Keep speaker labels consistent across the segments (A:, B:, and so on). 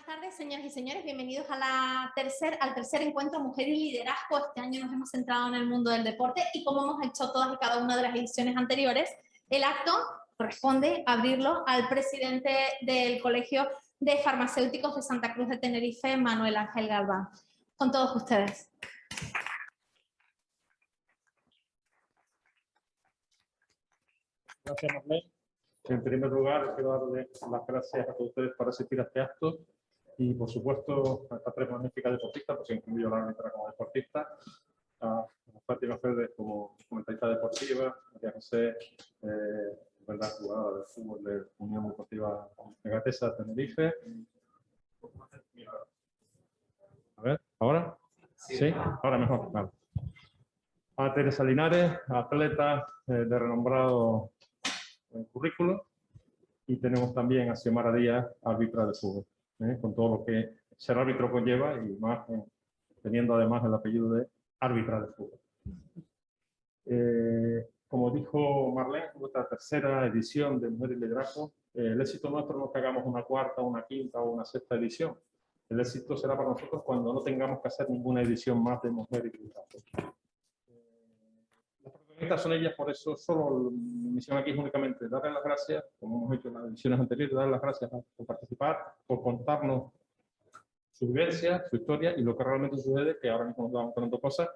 A: tardes, señoras y señores. Bienvenidos a al tercer encuentro Mujer y Liderazgo. Este año nos hemos centrado en el mundo del deporte y como hemos hecho todas y cada una de las ediciones anteriores, el acto corresponde abrirlo al presidente del Colegio de Farmacéuticos de Santa Cruz de Tenerife, Manuel Ángel Galván. Con todos ustedes.
B: Gracias, Marlene. En primer lugar, quiero darle las gracias a todos ustedes por asistir a este acto y, por supuesto, a estas tres magníficas deportistas, porque incluyo la árbitra como deportista, a Fátima Férez como comentarista deportiva, María José, jugadora de fútbol de Unión Deportiva Megatesa Tenerife. A ver, ¿ahora? Sí, ahora mejor. Vale. A Teresa Linares, atleta de renombrado currículo, y tenemos también a Xiomara Díaz, árbitra de fútbol, con todo lo que ser árbitro conlleva y más teniendo además el apellido de árbitra de fútbol. Como dijo Marlene, nuestra tercera edición de Mujer y Liderazgo. El éxito nuestro no es que hagamos una cuarta, una quinta o una sexta edición. El éxito será para nosotros cuando no tengamos que hacer ninguna edición más de Mujer y Liderazgo. Estas son ellas, por eso solo mi misión aquí es únicamente darles las gracias, como hemos hecho en las ediciones anteriores, darles las gracias por participar, por contarnos su vivencia, su historia y lo que realmente sucede, que ahora mismo nos damos contando cosas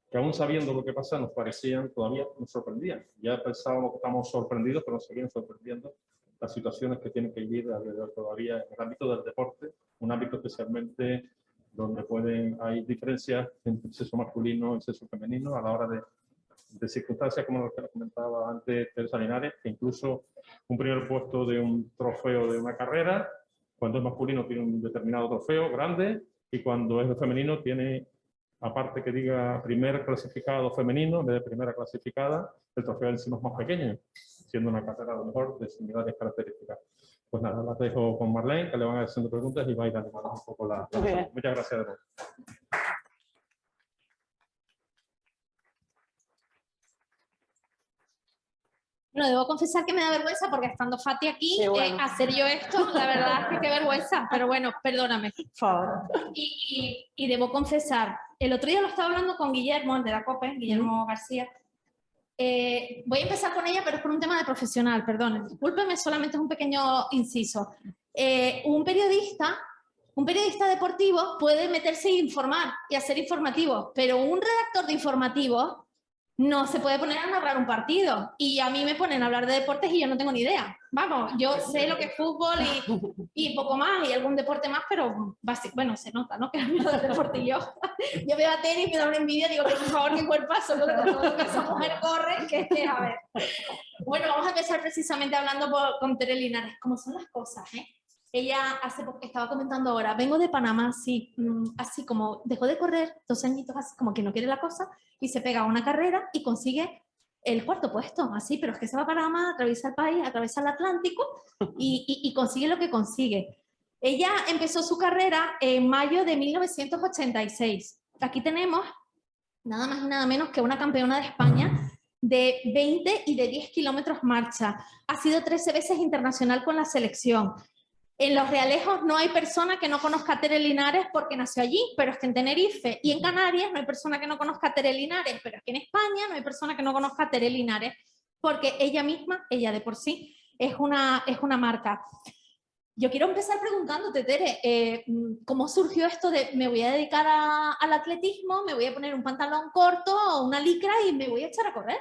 B: que aún sabiendo lo que pasa nos parecían, todavía nos sorprendían. Ya pensábamos que estamos sorprendidos, pero nos seguían sorprendiendo las situaciones que tienen que vivir alrededor todavía en el ámbito del deporte, un ámbito especialmente donde hay diferencias entre el sexo masculino y el sexo femenino a la hora de circunstancias como lo que nos comentaba antes Teresa Linares, que incluso un primer puesto de un trofeo de una carrera, cuando es masculino tiene un determinado trofeo grande y cuando es femenino tiene, aparte que diga primer clasificado femenino, en vez de primera clasificada, el trofeo encima es más pequeño, siendo una carrera a lo mejor de similares características. Pues nada, las dejo con Marlene, que le van a ir haciendo preguntas y va a ir animando un poco la... Muchas gracias de nuevo.
A: Bueno, debo confesar que me da vergüenza porque estando Fati aquí, hacer yo esto, la verdad es que qué vergüenza, pero bueno, perdóname. Por favor. Y debo confesar, el otro día lo estaba hablando con Guillermo, el de la COPE, Guillermo García. Voy a empezar con ella, pero es por un tema de profesional, perdón. Discúlpeme, solamente es un pequeño inciso. Un periodista deportivo puede meterse e informar y hacer informativos, pero un redactor de informativos no se puede poner a narrar un partido. Y a mí me ponen a hablar de deportes y yo no tengo ni idea. Vamos, yo sé lo que es fútbol y poco más, y algún deporte más, pero bueno, se nota, ¿no? Que es el deporte y yo veo a tenis, me da una envidia, digo que por favor, qué cuerpazo, todo lo que esa mujer corre, que a ver. Bueno, vamos a empezar precisamente hablando con Tere Linares. ¿Cómo son las cosas, Ella estaba comentando ahora, vengo de Panamá, sí, así como dejó de correr 2 añitos, así como que no quiere la cosa, y se pega a una carrera y consigue el 4º puesto, así, pero es que se va a Panamá, atraviesa el país, atraviesa el Atlántico y consigue lo que consigue. Ella empezó su carrera en mayo de 1986. Aquí tenemos nada más y nada menos que una campeona de España de 20 y de 10 kilómetros marcha. Ha sido 13 veces internacional con la selección. En Los Realejos no hay persona que no conozca a Tere Linares porque nació allí, pero es que en Tenerife y en Canarias no hay persona que no conozca a Tere Linares, pero es que en España no hay persona que no conozca a Tere Linares porque ella misma, ella de por sí, es una marca. Yo quiero empezar preguntándote, Tere, ¿cómo surgió esto de me voy a dedicar al atletismo, me voy a poner un pantalón corto o una licra y me voy a echar a correr?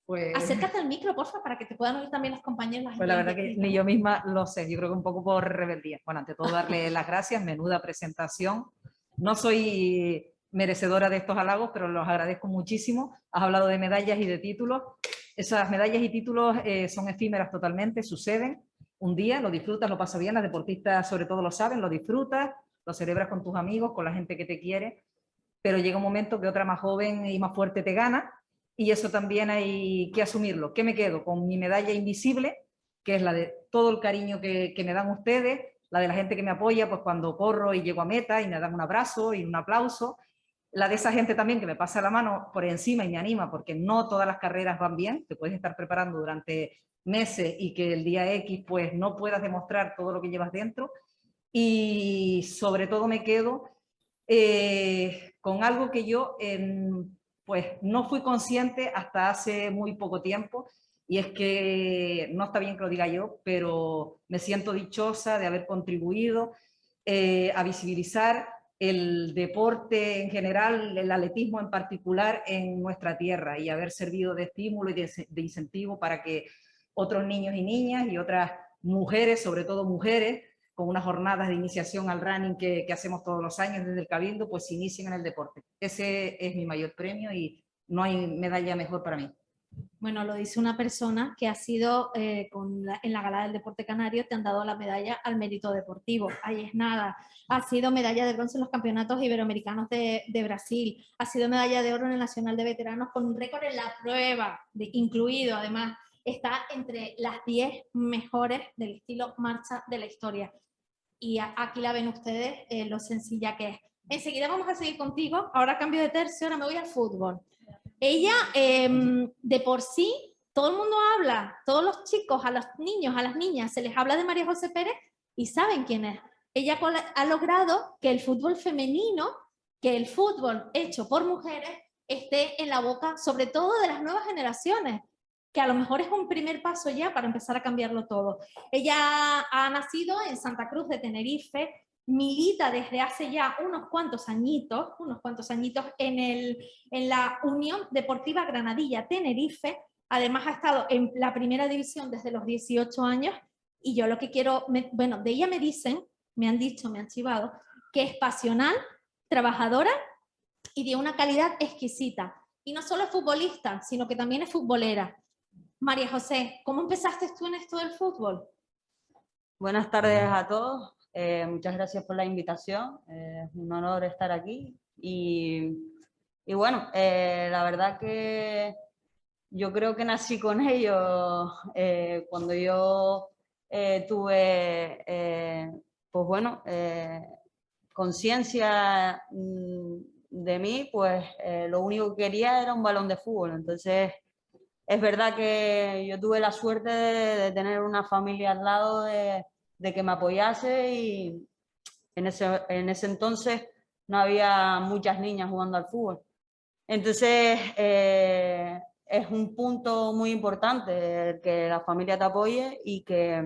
A: Pues, acércate al micro, porfa, para que te puedan oír también las compañeras.
C: Pues la verdad que ni yo misma lo sé, yo creo que un poco por rebeldía. Bueno, ante todo darle las gracias, menuda presentación. No soy merecedora de estos halagos, pero los agradezco muchísimo. Has hablado de medallas y de títulos. Esas medallas y títulos son efímeras totalmente, suceden. Un día lo disfrutas, lo pasas bien, las deportistas sobre todo lo saben, lo disfrutas, lo celebras con tus amigos, con la gente que te quiere, pero llega un momento que otra más joven y más fuerte te gana. Y eso también hay que asumirlo. ¿Qué me quedo? Con mi medalla invisible, que es la de todo el cariño que me dan ustedes, la de la gente que me apoya pues cuando corro y llego a meta y me dan un abrazo y un aplauso, la de esa gente también que me pasa la mano por encima y me anima, porque no todas las carreras van bien, te puedes estar preparando durante meses y que el día X pues no puedas demostrar todo lo que llevas dentro. y sobre todo me quedo con algo que yo pues no fui consciente hasta hace muy poco tiempo, y es que no está bien que lo diga yo, pero me siento dichosa de haber contribuido a visibilizar el deporte en general, el atletismo en particular en nuestra tierra, y haber servido de estímulo y de incentivo para que otros niños y niñas y otras mujeres, sobre todo mujeres, con unas jornadas de iniciación al running que hacemos todos los años desde el Cabildo, pues se inicien en el deporte. Ese es mi mayor premio y no hay medalla mejor para mí.
A: Bueno, lo dice una persona que ha sido, en la Gala del Deporte Canario, te han dado la medalla al mérito deportivo. Ahí es nada. Ha sido medalla de bronce en los campeonatos iberoamericanos de Brasil. Ha sido medalla de oro en el Nacional de Veteranos con un récord en la prueba, incluido además. Está entre las 10 mejores del estilo marcha de la historia. Y aquí la ven ustedes, lo sencilla que es. Enseguida vamos a seguir contigo. Ahora cambio de tercio, ahora me voy al fútbol. Ella, de por sí, todo el mundo habla, todos los chicos, a los niños, a las niñas, se les habla de María José Pérez y saben quién es. Ella ha logrado que el fútbol femenino, que el fútbol hecho por mujeres, esté en la boca, sobre todo de las nuevas generaciones, que a lo mejor es un primer paso ya para empezar a cambiarlo todo. Ella ha nacido en Santa Cruz de Tenerife, milita desde hace ya unos cuantos añitos en la Unión Deportiva Granadilla Tenerife. Además ha estado en la primera división desde los 18 años, y yo lo que quiero, bueno, de ella me dicen, me han dicho, me han chivado, que es pasional, trabajadora y de una calidad exquisita. Y no solo es futbolista, sino que también es futbolera. María José, ¿cómo empezaste tú en esto del fútbol?
D: Buenas tardes a todos. Muchas gracias por la invitación. Es un honor estar aquí. Y bueno, la verdad que yo creo que nací con ellos. Cuando yo tuve, pues bueno, conciencia de mí, pues lo único que quería era un balón de fútbol. Entonces, es verdad que yo tuve la suerte de tener una familia al lado de que me apoyase, y en ese entonces no había muchas niñas jugando al fútbol. Entonces, es un punto muy importante que la familia te apoye y que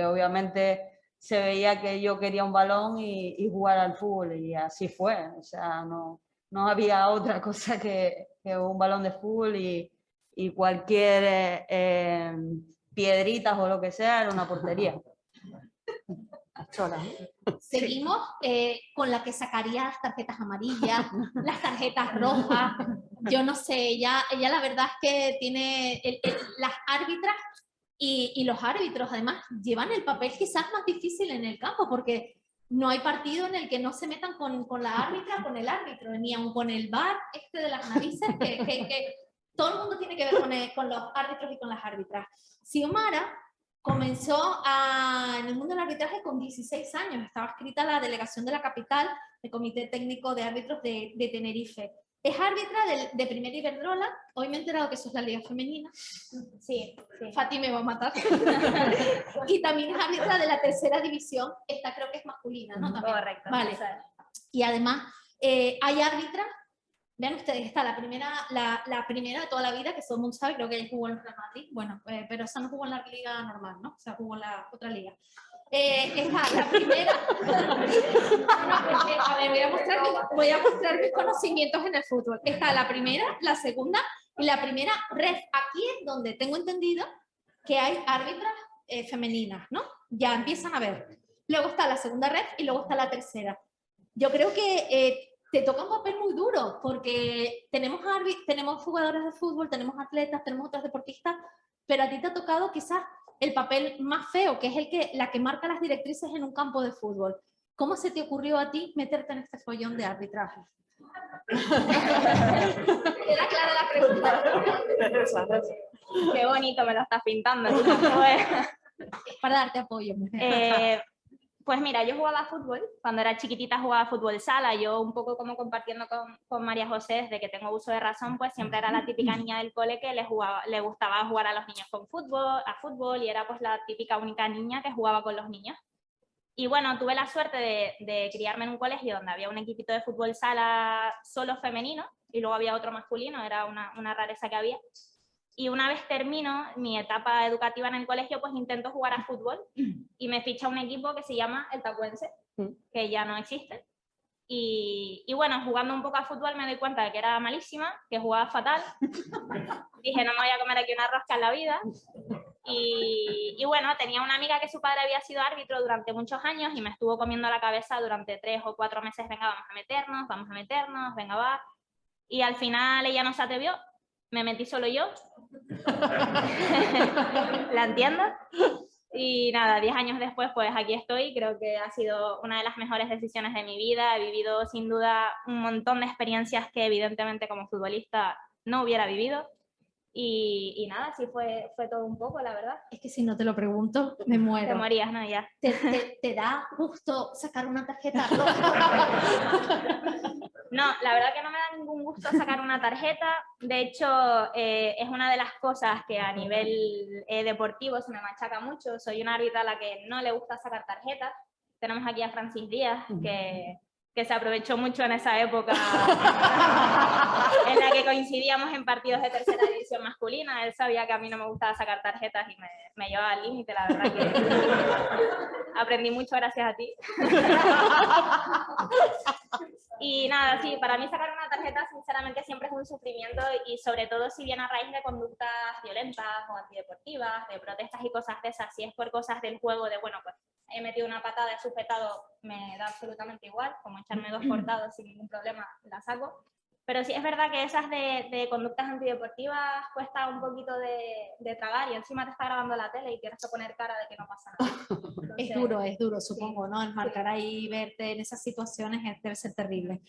D: obviamente se veía que yo quería un balón y jugar al fútbol, y así fue. O sea, no había otra cosa que un balón de fútbol, y cualquier piedritas o lo que sea era una portería.
A: Seguimos con la que sacaría las tarjetas amarillas, las tarjetas rojas. Yo no sé, ella la verdad es que tiene las árbitras y los árbitros además llevan el papel quizás más difícil en el campo, porque no hay partido en el que no se metan con la árbitra, con el árbitro, ni aun con el VAR de las narices, que todo el mundo tiene que ver con los árbitros y con las árbitras. Xiomara comenzó en el mundo del arbitraje con 16 años, estaba inscrita a la delegación de la capital, el Comité Técnico de Árbitros de Tenerife. Es árbitra de Primera Iberdrola. Hoy me he enterado que eso es la liga femenina. Sí. Fati me va a matar. Y también es árbitra de la tercera división. Esta creo que es masculina, ¿no? También.
E: Correcto.
A: Vale. Y además hay árbitras. Vean ustedes, está la primera de toda la vida, que todo el mundo sabe, creo que ella jugó en Real Madrid. Bueno, pero esa no jugó en la liga normal, ¿no? O sea, jugó en la otra liga. Está la primera. A ver, voy a mostrar mis conocimientos en el fútbol. Está la primera, la segunda y la primera ref. Aquí es donde tengo entendido que hay árbitras femeninas, ¿no? Ya empiezan a ver. Luego está la segunda ref y luego está la tercera. Yo creo que te toca un papel muy duro, porque tenemos jugadores de fútbol, tenemos atletas, tenemos otros deportistas, pero a ti te ha tocado quizás el papel más feo, que es la que marca las directrices en un campo de fútbol. ¿Cómo se te ocurrió a ti meterte en este follón de arbitraje? Era clara la pregunta.
E: Qué bonito me lo estás pintando.
A: Para darte apoyo, mujer.
E: Pues mira, yo jugaba fútbol, cuando era chiquitita jugaba fútbol sala, yo un poco como compartiendo con María José, desde que tengo uso de razón, pues siempre era la típica niña del cole que le gustaba jugar a los niños a fútbol, y era pues la típica única niña que jugaba con los niños. Y bueno, tuve la suerte de criarme en un colegio donde había un equipito de fútbol sala solo femenino y luego había otro masculino, era una rareza que había. Y una vez termino mi etapa educativa en el colegio, pues intento jugar a fútbol y me ficha un equipo que se llama el Tacuense, que ya no existe. Y bueno, jugando un poco a fútbol me doy cuenta de que era malísima, que jugaba fatal. Dije, no me voy a comer aquí una rosca en la vida. Y bueno, tenía una amiga que su padre había sido árbitro durante muchos años y me estuvo comiendo la cabeza durante 3 o 4 meses, venga, vamos a meternos, venga, va. Y al final ella no se atrevió, me metí solo yo. ¿La entiendo? Y nada, 10 años después, pues aquí estoy. Creo que ha sido una de las mejores decisiones de mi vida. He vivido sin duda un montón de experiencias que evidentemente como futbolista no hubiera vivido. Y nada, así fue todo un poco, la verdad.
A: Es que si no te lo pregunto, me muero.
E: Te morías, ¿no? Ya.
A: ¿Te da gusto sacar una tarjeta roja?
E: No, la verdad que no me da ningún gusto sacar una tarjeta. De hecho, es una de las cosas que a nivel deportivo se me machaca mucho. Soy una árbitra a la que no le gusta sacar tarjetas. Tenemos aquí a Francis Díaz, que se aprovechó mucho en esa época en la que coincidíamos en partidos de tercera división masculina. Él sabía que a mí no me gustaba sacar tarjetas y me llevaba al límite, la verdad que aprendí mucho gracias a ti. Y nada, sí, para mí sacar una tarjeta sinceramente siempre es un sufrimiento y sobre todo si viene a raíz de conductas violentas o antideportivas, de protestas y cosas de esas. Si es por cosas del juego de, bueno, pues he metido una patada, he sujetado, me da absolutamente igual, como echarme 2 cortados sin ningún problema, la saco. Pero sí es verdad que esas de conductas antideportivas cuesta un poquito de tragar y encima te está grabando la tele y tienes que poner cara de que no pasa nada. Entonces,
A: Es duro, supongo, ¿no? Enmarcar ahí, verte en esas situaciones debe ser terrible.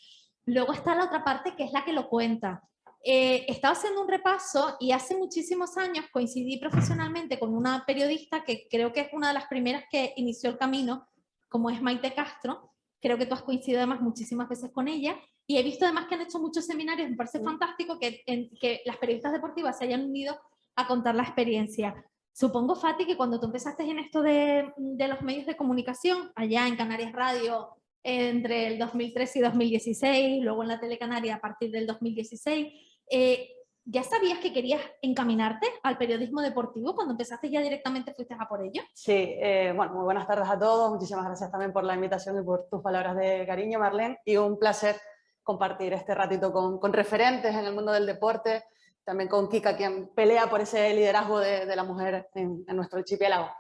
A: Luego está la otra parte que es la que lo cuenta. Estaba haciendo un repaso y hace muchísimos años coincidí profesionalmente con una periodista que creo que es una de las primeras que inició el camino, como es Maite Castro. Creo que tú has coincidido además muchísimas veces con ella y he visto además que han hecho muchos seminarios. Me parece fantástico que las periodistas deportivas se hayan unido a contar la experiencia. Supongo, Fati, que cuando tú empezaste en esto de los medios de comunicación, allá en Canarias Radio, entre el 2013 y 2016, luego en la Telecanaria a partir del 2016, ¿ya sabías que querías encaminarte al periodismo deportivo? Cuando empezaste ya directamente fuiste a por ello.
F: Sí, bueno, muy buenas tardes a todos. Muchísimas gracias también por la invitación y por tus palabras de cariño, Marlene. Y un placer compartir este ratito con referentes en el mundo del deporte, también con Kika, quien pelea por ese liderazgo de la mujer en nuestro archipiélago.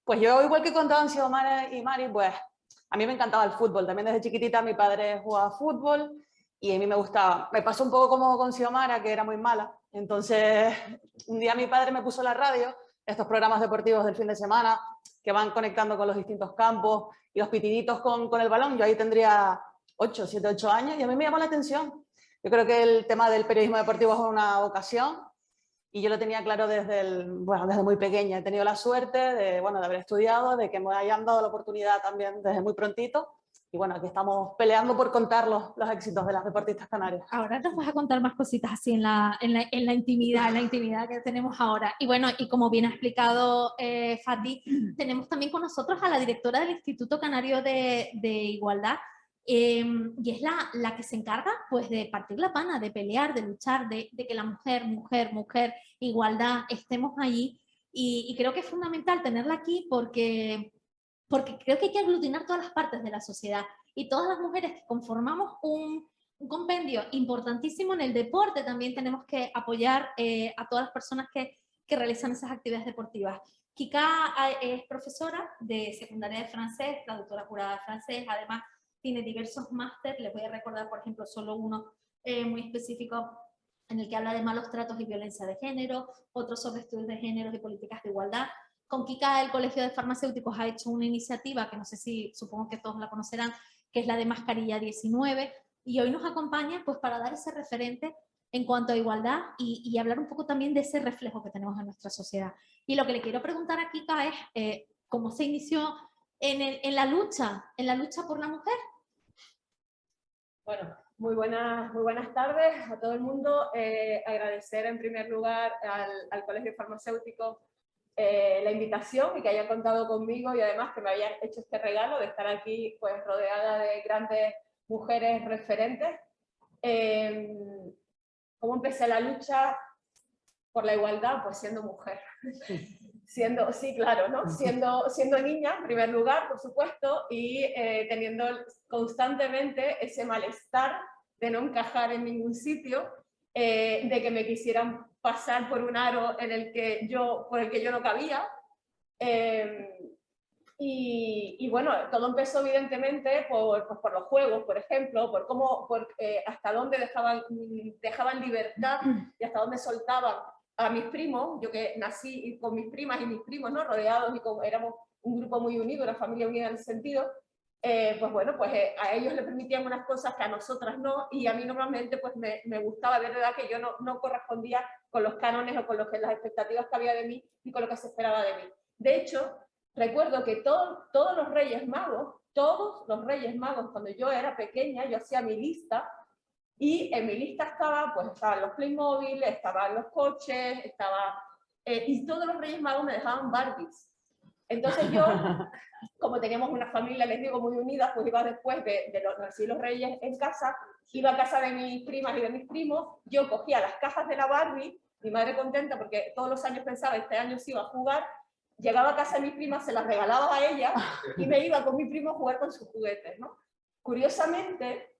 F: Pues yo, igual que contaban Xiomara y Mari, pues a mí me encantaba el fútbol. También desde chiquitita mi padre jugaba fútbol y a mí me gustaba. Me pasó un poco como con Xiomara, que era muy mala. Entonces, un día mi padre me puso la radio, estos programas deportivos del fin de semana, que van conectando con los distintos campos y los pitiditos con el balón. Yo ahí tendría 7, 8 años y a mí me llamó la atención. Yo creo que el tema del periodismo deportivo es una vocación y yo lo tenía claro desde muy pequeña. He tenido la suerte de haber estudiado, de que me hayan dado la oportunidad también desde muy prontito. Y bueno, aquí estamos peleando por contar los éxitos de las deportistas canarias.
A: Ahora nos vas a contar más cositas así en la intimidad que tenemos ahora. Y bueno, y como bien ha explicado Fati, tenemos también con nosotros a la directora del Instituto Canario de Igualdad, y es la que se encarga pues de partir la pana, de pelear, de luchar, de que la mujer, igualdad, estemos allí. Y creo que es fundamental tenerla aquí porque creo que hay que aglutinar todas las partes de la sociedad y todas las mujeres que conformamos un compendio importantísimo en el deporte. También tenemos que apoyar a todas las personas que realizan esas actividades deportivas. Kika es profesora de secundaria de francés, traductora jurada de francés, además tiene diversos másteres. Les voy a recordar, por ejemplo, solo uno muy específico en el que habla de malos tratos y violencia de género, otro sobre estudios de género y políticas de igualdad. Con Kika el Colegio de Farmacéuticos ha hecho una iniciativa que no sé si, supongo que todos la conocerán, que es la de Mascarilla 19, y hoy nos acompaña pues para dar ese referente en cuanto a igualdad y hablar un poco también de ese reflejo que tenemos en nuestra sociedad. Y lo que le quiero preguntar a Kika es cómo se inició en la lucha por la mujer.
G: Bueno, muy buenas tardes a todo el mundo. Agradecer en primer lugar al Colegio Farmacéutico la invitación y que hayan contado conmigo y además que me hayan hecho este regalo de estar aquí pues rodeada de grandes mujeres referentes. ¿Cómo empecé la lucha por la igualdad? Pues siendo mujer. Sí, claro, ¿no? Siendo niña, en primer lugar, por supuesto, y teniendo constantemente ese malestar de no encajar en ningún sitio, de que me quisieran pasar por un aro por el que yo no cabía. Y bueno, todo empezó evidentemente por los juegos, por ejemplo, por hasta dónde dejaban libertad y hasta dónde soltaban a mis primos. Yo que nací con mis primas y mis primos, ¿no? Rodeados, y éramos un grupo muy unido, una familia unida en ese sentido. Pues bueno, pues a ellos les permitían unas cosas que a nosotras no, y a mí normalmente pues me gustaba ver, ¿verdad?, que yo no correspondía con los cánones o con las expectativas que había de mí y con lo que se esperaba de mí. De hecho, recuerdo que todos los Reyes Magos, cuando yo era pequeña, yo hacía mi lista, y en mi lista estaban los Playmobil, estaban los coches, y todos los Reyes Magos me dejaban Barbies. Entonces yo, como teníamos una familia, les digo, muy unida, pues iba después de los Reyes en casa, iba a casa de mis primas y de mis primos, yo cogía las cajas de la Barbie, mi madre contenta porque todos los años pensaba, este año sí iba a jugar, llegaba a casa de mis primas, se las regalaba a ella y me iba con mi primo a jugar con sus juguetes, ¿no? Curiosamente,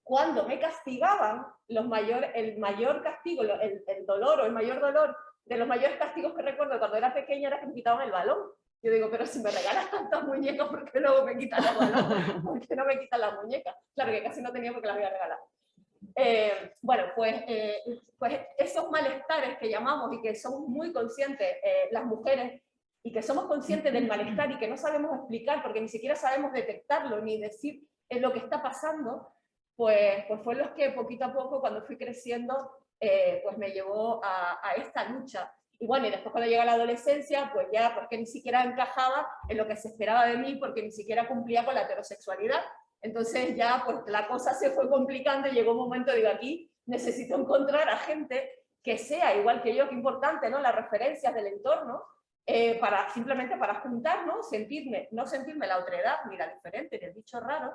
G: cuando me castigaban, el mayor castigo, el dolor o el mayor dolor de los mayores castigos que recuerdo cuando era pequeña era que me quitaban el balón. Yo digo, pero si me regalas tantas muñecas, ¿por qué luego me quitan el balón? ¿Por qué no me quitan las muñecas? Claro que casi no tenía porque las voy a regalar. Bueno, pues esos malestares que llamamos y que somos muy conscientes las mujeres, y que somos conscientes del malestar y que no sabemos explicar porque ni siquiera sabemos detectarlo ni decir lo que está pasando, pues fue los que poquito a poco, cuando fui creciendo, pues me llevó a esta lucha. Y bueno, y después cuando llega la adolescencia, pues ya, porque ni siquiera encajaba en lo que se esperaba de mí, porque ni siquiera cumplía con la heterosexualidad. Entonces ya, pues la cosa se fue complicando y llegó un momento, digo, aquí necesito encontrar a gente que sea igual que yo, que importante, ¿no? Las referencias del entorno, simplemente para juntarnos, no sentirme la otredad, ni la diferente, ni el bicho raro.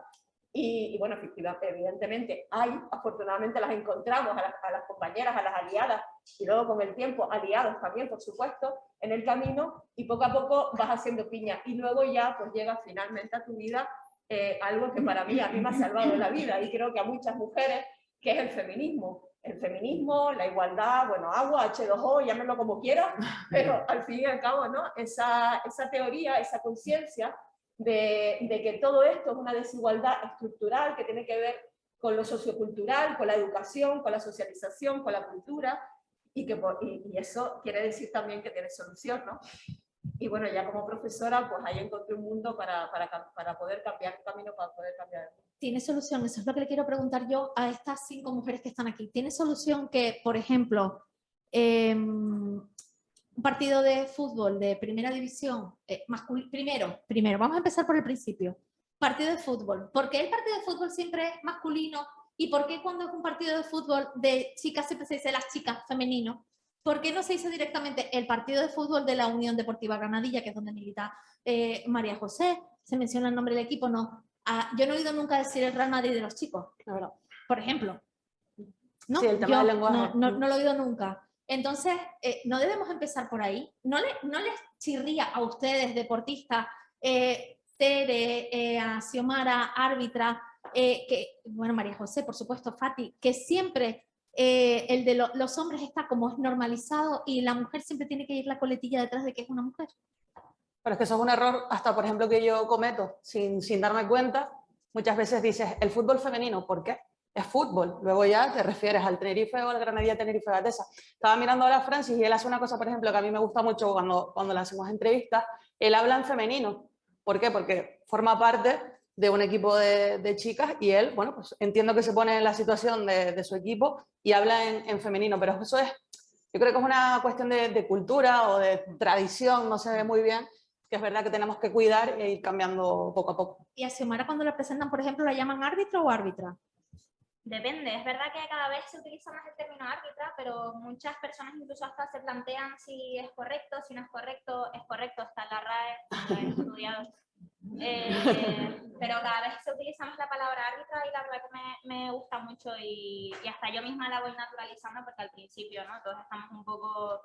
G: Y bueno, evidentemente afortunadamente las encontramos, a las compañeras, a las aliadas, y luego con el tiempo aliados también, por supuesto, en el camino, y poco a poco vas haciendo piña. Y luego ya pues llega finalmente a tu vida algo que a mí me ha salvado la vida, y creo que a muchas mujeres, que es el feminismo. El feminismo, la igualdad, bueno, agua, H2O, llámenlo como quieras, pero al fin y al cabo, ¿no? Esa teoría, esa conciencia de que todo esto es una desigualdad estructural que tiene que ver con lo sociocultural, con la educación, con la socialización, con la cultura, y eso quiere decir también que tiene solución, ¿no? Y bueno, ya como profesora, pues ahí encontré un mundo para poder cambiar un camino, para poder cambiar el mundo.
A: ¿Tiene solución? Eso es lo que le quiero preguntar yo a estas 5 mujeres que están aquí. ¿Tiene solución que, por ejemplo, un partido de fútbol de primera división, primero, vamos a empezar por el principio. Partido de fútbol. ¿Por qué el partido de fútbol siempre es masculino? ¿Y por qué cuando es un partido de fútbol de chicas siempre se dice las chicas, femenino? ¿Por qué no se dice directamente el partido de fútbol de la Unión Deportiva Granadilla, que es donde milita María José? ¿Se menciona el nombre del equipo? No. Yo no he oído nunca decir el Real Madrid de los chicos, por ejemplo. ¿No?
F: Sí, el tema del lenguaje.
A: No lo he oído nunca. Entonces, ¿no debemos empezar por ahí? ¿No les chirría a ustedes, deportistas, Tere, a Xiomara, árbitra, bueno, María José, por supuesto, Fati, que siempre el de los hombres está como es normalizado y la mujer siempre tiene que ir la coletilla detrás de que es una mujer?
F: Pero es que eso es un error hasta, por ejemplo, que yo cometo sin darme cuenta. Muchas veces dices, el fútbol femenino, ¿por qué? Es fútbol. Luego ya te refieres al Tenerife o al Granadilla Tenerife Gatesa. Estaba mirando ahora a Francis y él hace una cosa, por ejemplo, que a mí me gusta mucho cuando le hacemos entrevistas. Él habla en femenino. ¿Por qué? Porque forma parte de un equipo de chicas y él, bueno, pues entiendo que se pone en la situación de su equipo y habla en femenino. Pero eso es, yo creo que es una cuestión de cultura o de tradición, no se ve muy bien, que es verdad que tenemos que cuidar e ir cambiando poco a poco.
A: ¿Y a Xiomara cuando la presentan, por ejemplo, la llaman árbitro o árbitra?
E: Depende, es verdad que cada vez se utiliza más el término árbitra, pero muchas personas incluso hasta se plantean si es correcto, si no es correcto, está en la RAE, lo he estudiado. Pero cada vez se utiliza más la palabra árbitra y la verdad que me gusta mucho y hasta yo misma la voy naturalizando porque al principio, ¿no? Todos estamos un poco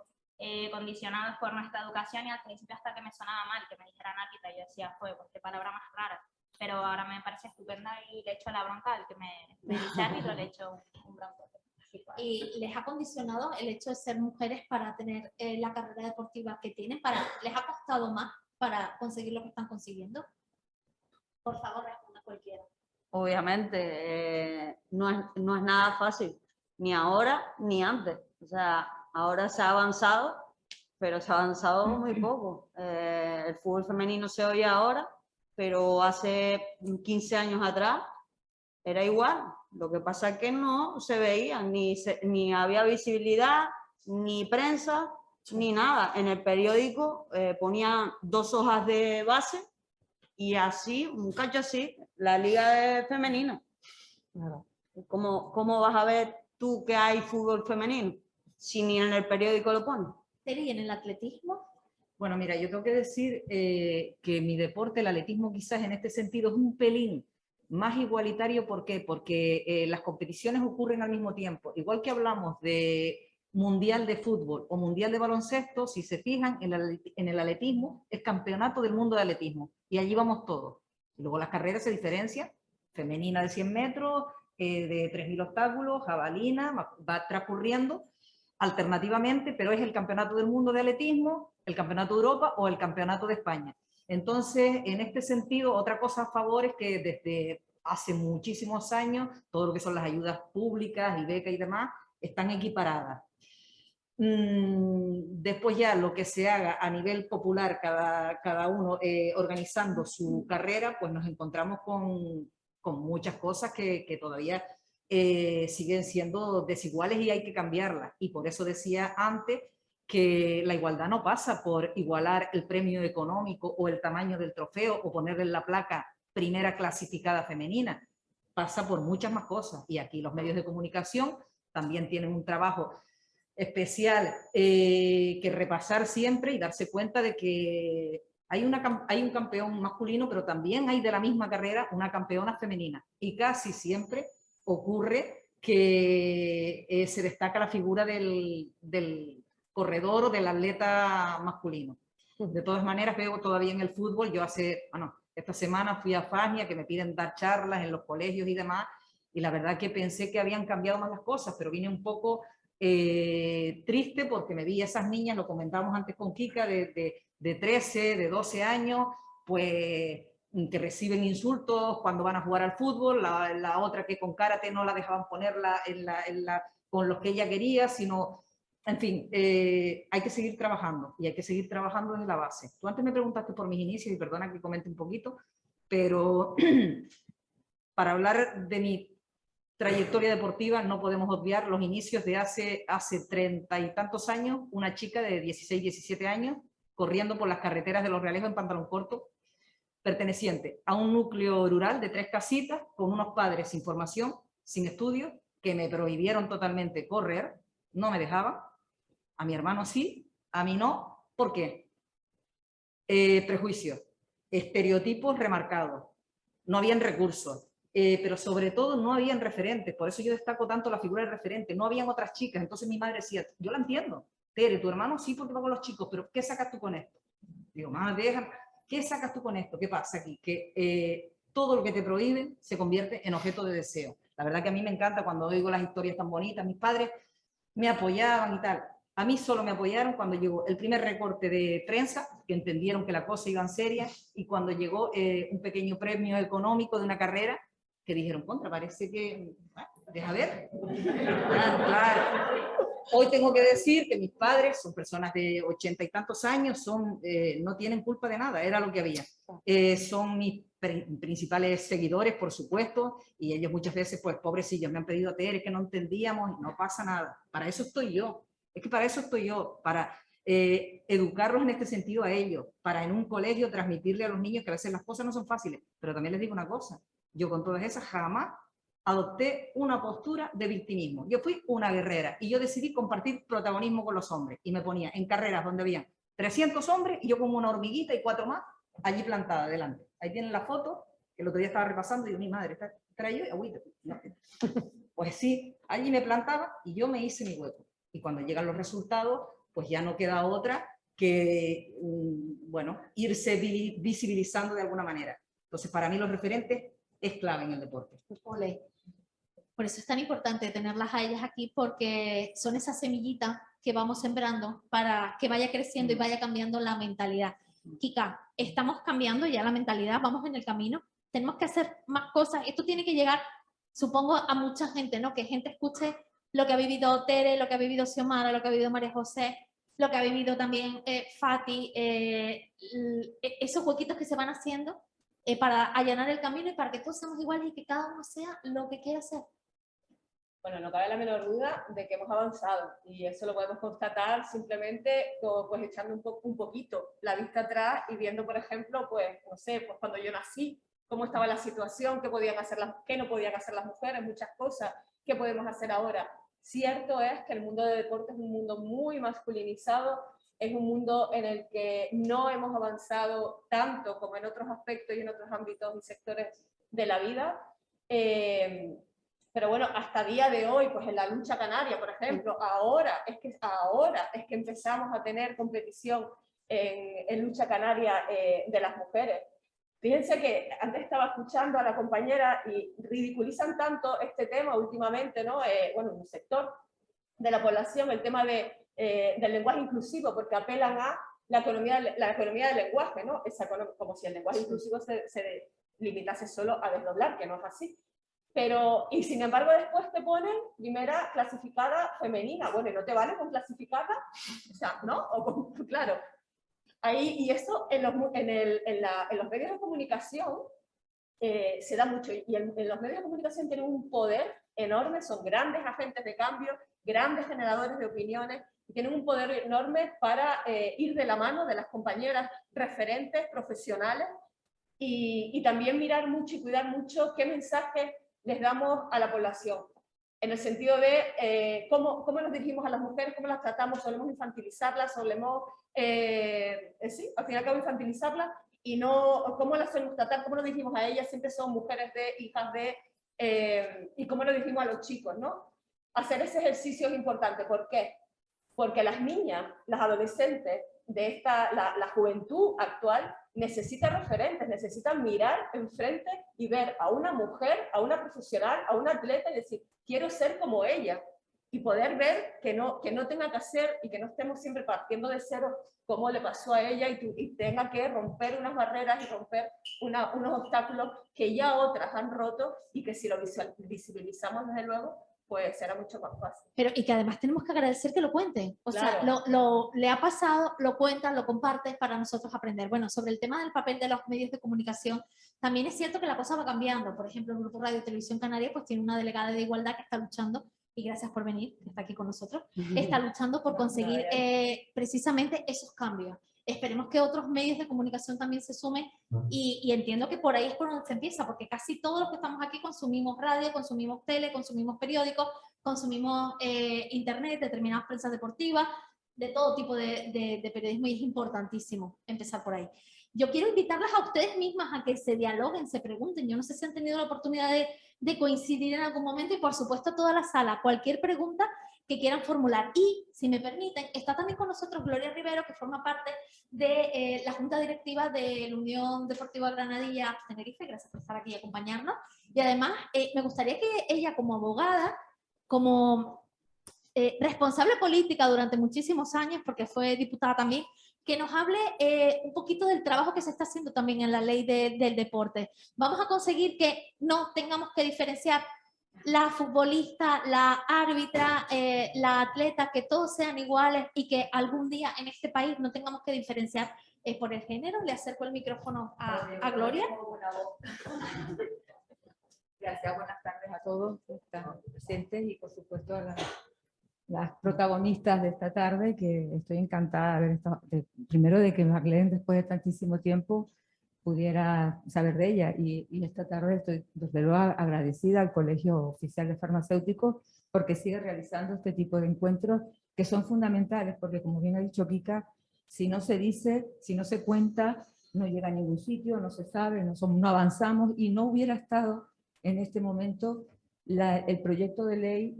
E: condicionados por nuestra educación y al principio hasta que me sonaba mal que me dijeran árbitra, yo decía, pues qué palabra más rara. Pero ahora me parece estupenda y le echo la bronca al que me dice árbitro, le echo un bronco.
A: ¿Y les ha condicionado el hecho de ser mujeres para tener la carrera deportiva que tienen? ¿Les ha costado más para conseguir lo que están consiguiendo? Por favor, responda cualquiera.
D: Obviamente, no es nada fácil, ni ahora ni antes. O sea, ahora se ha avanzado, pero se ha avanzado muy poco. El fútbol femenino se oye ahora, pero hace 15 años atrás era igual. Lo que pasa es que no se veía, ni había visibilidad, ni prensa, ni nada. En el periódico ponían 2 hojas de base y así, un cacho así, la liga femenina. ¿Cómo vas a ver tú que hay fútbol femenino si ni en el periódico lo ponen?
A: ¿Y en el atletismo?
C: Bueno, mira, yo tengo que decir que mi deporte, el atletismo, quizás en este sentido es un pelín más igualitario. ¿Por qué? Porque las competiciones ocurren al mismo tiempo. Igual que hablamos de mundial de fútbol o mundial de baloncesto, si se fijan, en el atletismo es campeonato del mundo de atletismo y allí vamos todos. Y luego las carreras se diferencian, femenina de 100 metros, de 3000 obstáculos, jabalina, va transcurriendo alternativamente, pero es el campeonato del mundo de atletismo, el campeonato de Europa o el campeonato de España. Entonces, en este sentido, otra cosa a favor es que desde hace muchísimos años, todo lo que son las ayudas públicas y becas y demás, están equiparadas. Después ya lo que se haga a nivel popular, cada uno organizando su carrera, pues nos encontramos con muchas cosas que todavía siguen siendo desiguales y hay que cambiarlas. Y por eso decía antes que la igualdad no pasa por igualar el premio económico o el tamaño del trofeo o ponerle en la placa primera clasificada femenina. Pasa por muchas más cosas. Y aquí los medios de comunicación también tienen un trabajo especial que repasar siempre y darse cuenta de que hay un campeón masculino, pero también hay de la misma carrera una campeona femenina. Y casi siempre ocurre que se destaca la figura del corredor o del atleta masculino. De todas maneras, veo todavía en el fútbol, esta semana fui a Fania, que me piden dar charlas en los colegios y demás, y la verdad que pensé que habían cambiado más las cosas, pero vine un poco triste porque me vi a esas niñas, lo comentábamos antes con Kika, de 13, de 12 años, pues que reciben insultos cuando van a jugar al fútbol, la otra que con karate no la dejaban ponerla con los que ella quería, sino, en fin, hay que seguir trabajando y hay que seguir trabajando desde la base. Tú antes me preguntaste por mis inicios y perdona que comente un poquito, pero para hablar de mi trayectoria deportiva no podemos obviar los inicios de hace 30 y tantos años, una chica de 16, 17 años, corriendo por las carreteras de Los Realejos en pantalón corto, perteneciente a un núcleo rural de 3 casitas, con unos padres sin formación, sin estudios, que me prohibieron totalmente correr, no me dejaban, a mi hermano sí, a mí no. ¿Por qué? Prejuicios, estereotipos remarcados, no habían recursos, pero sobre todo no habían referentes, por eso yo destaco tanto la figura del referente, no habían otras chicas. Entonces mi madre decía, yo la entiendo, Tere, tu hermano sí porque va con los chicos, pero ¿qué sacas tú con esto? Digo, mamá, déjame, ¿qué sacas tú con esto? ¿Qué pasa aquí? Que todo lo que te prohíben se convierte en objeto de deseo. La verdad que a mí me encanta cuando oigo las historias tan bonitas, mis padres me apoyaban y tal. A mí solo me apoyaron cuando llegó el primer recorte de prensa, que entendieron que la cosa iba en serio, y cuando llegó un pequeño premio económico de una carrera, que dijeron, contra, parece que, deja ver. Claro. Hoy tengo que decir que mis padres son personas de 80 y tantos años, no tienen culpa de nada, era lo que había. Son mis principales seguidores, por supuesto, y ellos muchas veces, pues pobrecillos, me han pedido a Tere que no entendíamos, y no pasa nada. Para eso estoy yo, es que para eso estoy yo, para educarlos en este sentido a ellos, para en un colegio transmitirle a los niños que a veces las cosas no son fáciles, pero también les digo una cosa, yo con todas esas jamás adopté una postura de victimismo. Yo fui una guerrera y yo decidí compartir protagonismo con los hombres y me ponía en carreras donde había 300 hombres y yo como una hormiguita y 4 más allí plantada delante. Ahí tienen la foto, que el otro día estaba repasando y yo, mi madre, trae yo agüita. No. Pues sí, allí me plantaba y yo me hice mi hueco. Y cuando llegan los resultados, pues ya no queda otra que, bueno, irse visibilizando de alguna manera. Entonces, para mí los referentes es clave en el deporte.
A: Ole. Por eso es tan importante tenerlas a ellas aquí, porque son esa semillita que vamos sembrando para que vaya creciendo y vaya cambiando la mentalidad. Kika, estamos cambiando ya la mentalidad, vamos en el camino, tenemos que hacer más cosas. Esto tiene que llegar, supongo, a mucha gente, ¿no? Que gente escuche lo que ha vivido Tere, lo que ha vivido Xiomara, lo que ha vivido María José, lo que ha vivido también Fati, esos huequitos que se van haciendo para allanar el camino y para que todos seamos iguales y que cada uno sea lo que quiera ser.
G: Bueno, no cabe la menor duda de que hemos avanzado y eso lo podemos constatar simplemente pues echando un poquito la vista atrás y viendo, por ejemplo, pues no sé, pues cuando yo nací, cómo estaba la situación, qué podían hacer qué no podían hacer las mujeres, muchas cosas, qué podemos hacer ahora. Cierto es que el mundo del deporte es un mundo muy masculinizado, es un mundo en el que no hemos avanzado tanto como en otros aspectos y en otros ámbitos y sectores de la vida. Pero bueno, hasta día de hoy, pues en la lucha canaria, por ejemplo, ahora es que empezamos a tener competición en lucha canaria de las mujeres. Fíjense que antes estaba escuchando a la compañera y ridiculizan tanto este tema últimamente, ¿no? Bueno, en un sector de la población, el tema del lenguaje inclusivo, porque apelan a la economía del lenguaje, ¿no? Como si el lenguaje inclusivo se limitase solo a desdoblar, que no es así. Pero, y sin embargo después te ponen primera clasificada femenina. Bueno, ¿y no te vale con clasificada? O sea, ¿no? Claro. Ahí, y eso en los medios de comunicación se da mucho. Y en los medios de comunicación tienen un poder enorme, son grandes agentes de cambio, grandes generadores de opiniones, y tienen un poder enorme para ir de la mano de las compañeras referentes, profesionales, y también mirar mucho y cuidar mucho qué mensajes les damos a la población, en el sentido de cómo nos dirigimos a las mujeres, cómo las tratamos, solemos infantilizarlas, solemos, sí, al fin y al cabo infantilizarlas, y no, cómo las solemos tratar, cómo nos dirigimos a ellas, siempre son mujeres de, hijas de, y cómo nos dirigimos a los chicos, ¿no? Hacer ese ejercicio es importante. ¿Por qué? Porque las niñas, las adolescentes, de la juventud actual, necesita referentes, necesitan mirar enfrente y ver a una mujer, a una profesional, a una atleta y decir, quiero ser como ella. Y poder ver que no tenga que hacer y que no estemos siempre partiendo de cero como le pasó a ella y tenga que romper unas barreras y romper unos obstáculos que ya otras han roto y que si lo visibilizamos desde luego, pues será mucho más fácil.
A: Pero, y que además tenemos que agradecer que lo cuenten. O
G: claro.
A: sea, le ha pasado, lo cuentan, lo comparten para nosotros aprender. Bueno, sobre el tema del papel de los medios de comunicación, también es cierto que la cosa va cambiando. Por ejemplo, el Grupo Radio y Televisión Canaria pues tiene una delegada de igualdad que está luchando, y gracias por venir, que está aquí con nosotros, está luchando por conseguir precisamente esos cambios. Esperemos que otros medios de comunicación también se sumen y entiendo que por ahí es por donde se empieza, porque casi todos los que estamos aquí consumimos radio, consumimos tele, consumimos periódicos, consumimos internet, determinadas prensas deportivas, de todo tipo de periodismo, y es importantísimo empezar por ahí. Yo quiero invitarlas a ustedes mismas a que se dialoguen, se pregunten. Yo no sé si han tenido la oportunidad de coincidir en algún momento, y por supuesto toda la sala, cualquier pregunta que quieran formular. Y, si me permiten, está también con nosotros Gloria Rivero, que forma parte de la Junta Directiva de la Unión Deportiva Granadilla Tenerife. Gracias por estar aquí y acompañarnos. Y además, me gustaría que ella, como abogada, como responsable política durante muchísimos años, porque fue diputada también, que nos hable un poquito del trabajo que se está haciendo también en la ley del deporte. Vamos a conseguir que no tengamos que diferenciar la futbolista, la árbitra, la atleta, que todos sean iguales y que algún día en este país no tengamos que diferenciar por el género. Le acerco el micrófono a Gloria.
H: Gracias, buenas tardes a todos que están presentes y por supuesto a las protagonistas de esta tarde, que estoy encantada de ver esto, primero de que Marlene, después de tantísimo tiempo, pudiera saber de ella. Y esta tarde estoy desde luego agradecida al Colegio Oficial de Farmacéuticos porque sigue realizando este tipo de encuentros que son fundamentales, porque como bien ha dicho Kika, si no se dice, si no se cuenta, no llega a ningún sitio, no se sabe, no avanzamos, y no hubiera estado en este momento el proyecto de ley,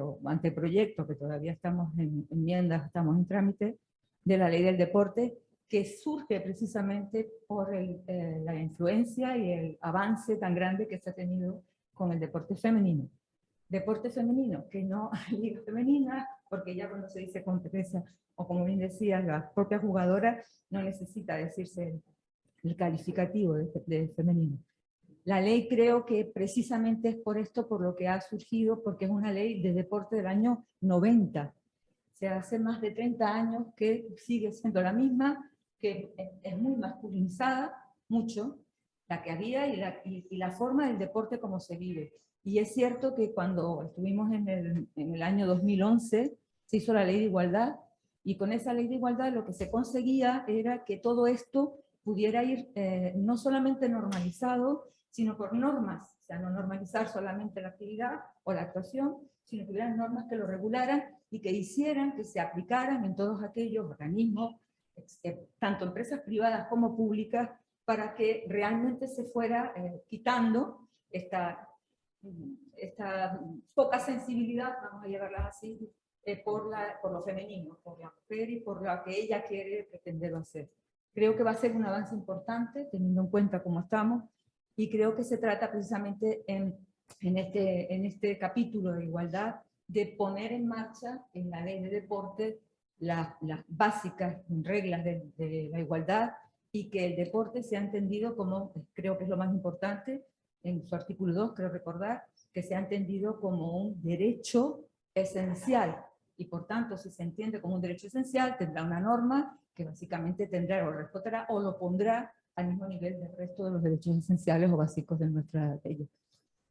H: o anteproyecto, que todavía estamos en enmiendas, estamos en trámite, de la ley del deporte, que surge precisamente por la influencia y el avance tan grande que se ha tenido con el deporte femenino. Deporte femenino, que no hay liga femenina, porque ya cuando se dice competencia, o como bien decía, la propia jugadora no necesita decirse el calificativo de femenino. La ley creo que precisamente es por esto por lo que ha surgido, porque es una ley de deporte del año 90. O sea, hace más de 30 años que sigue siendo la misma, que es muy masculinizada, mucho, la que había y la forma del deporte como se vive. Y es cierto que cuando estuvimos en el año 2011, se hizo la ley de igualdad, y con esa ley de igualdad lo que se conseguía era que todo esto pudiera ir no solamente normalizado, sino por normas, o sea, no normalizar solamente la actividad o la actuación, sino que hubieran normas que lo regularan y que hicieran que se aplicaran en todos aquellos organismos, tanto empresas privadas como públicas, para que realmente se fuera quitando esta poca sensibilidad, vamos a llamarla así, por lo femenino, por la mujer y por lo que ella quiere pretender hacer. Creo que va a ser un avance importante, teniendo en cuenta cómo estamos, y creo que se trata precisamente en este capítulo de igualdad de poner en marcha en la ley de deporte las básicas reglas de la igualdad, y que el deporte sea entendido como, creo que es lo más importante, en su artículo 2, creo recordar, que se ha entendido como un derecho esencial, y por tanto, si se entiende como un derecho esencial, tendrá una norma que básicamente tendrá o respetará o lo pondrá al mismo nivel del resto de los derechos esenciales o básicos de nuestra ley.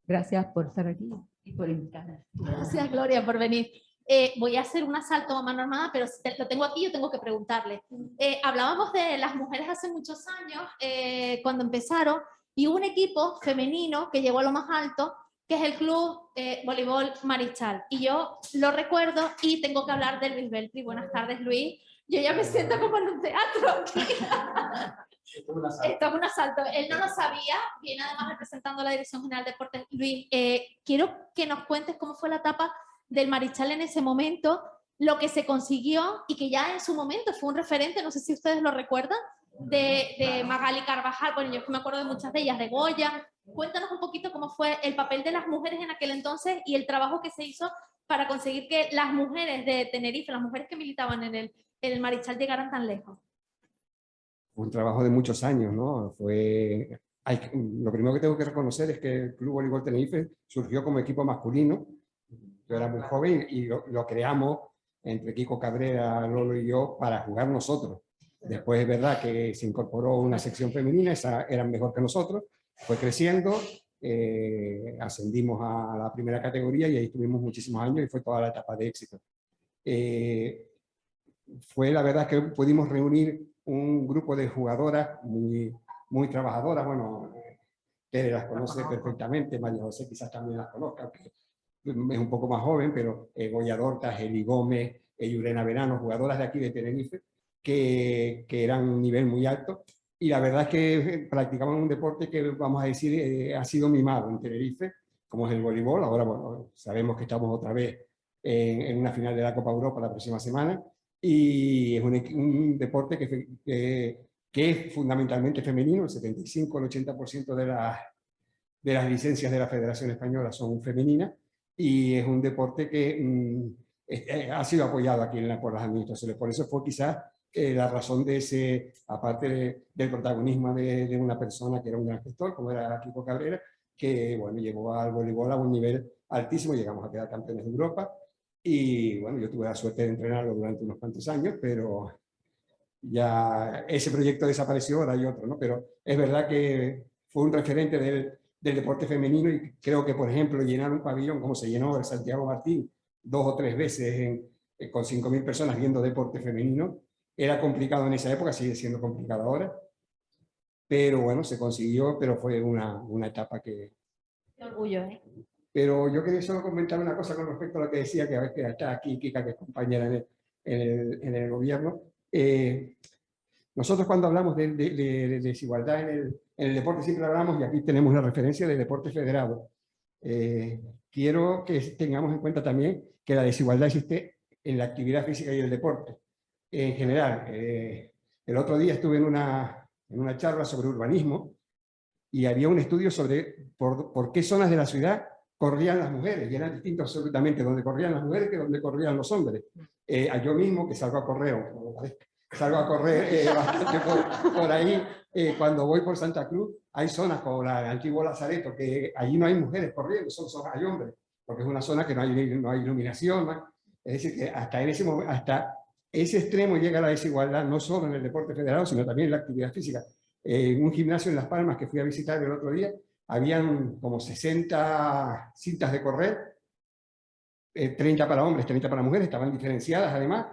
H: Gracias por estar aquí y por invitarme.
A: Gracias, Gloria, por venir. Voy a hacer un asalto a mano armada, pero si lo tengo aquí, yo tengo que preguntarle. Hablábamos de las mujeres hace muchos años, cuando empezaron, y hubo un equipo femenino que llegó a lo más alto, que es el Club Voleibol Marichal. Y yo lo recuerdo y tengo que hablar de Luis Beltri. Buenas tardes, Luis. Yo ya me siento como en un teatro aquí. Esto es un asalto. Él no lo sabía, viene además representando a la Dirección General de Deportes. Luis, quiero que nos cuentes cómo fue la etapa del Marichal en ese momento, lo que se consiguió y que ya en su momento fue un referente, no sé si ustedes lo recuerdan, de Magali Carvajal. Bueno, yo es que me acuerdo de muchas de ellas, de Goya. Cuéntanos un poquito cómo fue el papel de las mujeres en aquel entonces y el trabajo que se hizo para conseguir que las mujeres de Tenerife, las mujeres que militaban en el Marichal, llegaran tan lejos.
I: Fue un trabajo de muchos años, ¿no? Lo primero que tengo que reconocer es que el Club Voleibol Tenerife surgió como equipo masculino. Yo era muy joven y lo creamos entre Kiko Cabrera, Lolo y yo para jugar nosotros. Después es verdad que se incorporó una sección femenina, esa eran mejor que nosotros, fue creciendo, ascendimos a la primera categoría y ahí estuvimos muchísimos años y fue toda la etapa de éxito. Fue la verdad que pudimos reunir un grupo de jugadoras muy trabajadoras. Bueno, Tere las conoce perfectamente, María José quizás también las conozca, que es un poco más joven, pero Goya Dortas, Eli Gómez, Yurena Verano, jugadoras de aquí de Tenerife, que eran un nivel muy alto, y la verdad es que practicaban un deporte que, vamos a decir, ha sido mimado en Tenerife, como es el voleibol. Ahora, bueno, sabemos que estamos otra vez en una final de la Copa Europa la próxima semana, y es un deporte que es fundamentalmente femenino. El 75 al 80% de las licencias de la Federación Española son femeninas, y es un deporte que ha sido apoyado aquí por las administraciones. Por eso fue quizás la razón de ese, aparte del protagonismo de una persona que era un gran gestor, como era Kiko Cabrera, que bueno, llevó al voleibol a un nivel altísimo. Llegamos a quedar campeones de Europa, y bueno, yo tuve la suerte de entrenarlo durante unos cuantos años, pero ya ese proyecto desapareció, ahora hay otro, ¿no? Pero es verdad que fue un referente del deporte femenino, y creo que, por ejemplo, llenar un pabellón como se llenó el Santiago Martín 2 o 3 veces con 5.000 personas viendo deporte femenino, era complicado en esa época, sigue siendo complicado ahora. pero bueno, se consiguió, pero fue una etapa que...
A: Qué orgullo, ¿eh?
I: Pero yo quería solo comentar una cosa con respecto a lo que decía, que a veces está aquí Kika, que es compañera en el gobierno. Nosotros cuando hablamos de desigualdad en el deporte siempre hablamos, y aquí tenemos la referencia del deporte federado. Quiero que tengamos en cuenta también que la desigualdad existe en la actividad física y el deporte. En general, el otro día estuve en una charla sobre urbanismo y había un estudio sobre por qué zonas de la ciudad corrían las mujeres, y eran distintos absolutamente donde corrían las mujeres que donde corrían los hombres. Yo mismo, que salgo a correr bastante por ahí, cuando voy por Santa Cruz, hay zonas como el antiguo Lazareto, que allí no hay mujeres corriendo, hay hombres, porque es una zona que no hay iluminación, ¿no? Es decir, que hasta ese extremo llega la desigualdad, no solo en el deporte federado, sino también en la actividad física. En un gimnasio en Las Palmas que fui a visitar el otro día, habían como 60 cintas de correr, 30 para hombres, 30 para mujeres, estaban diferenciadas además,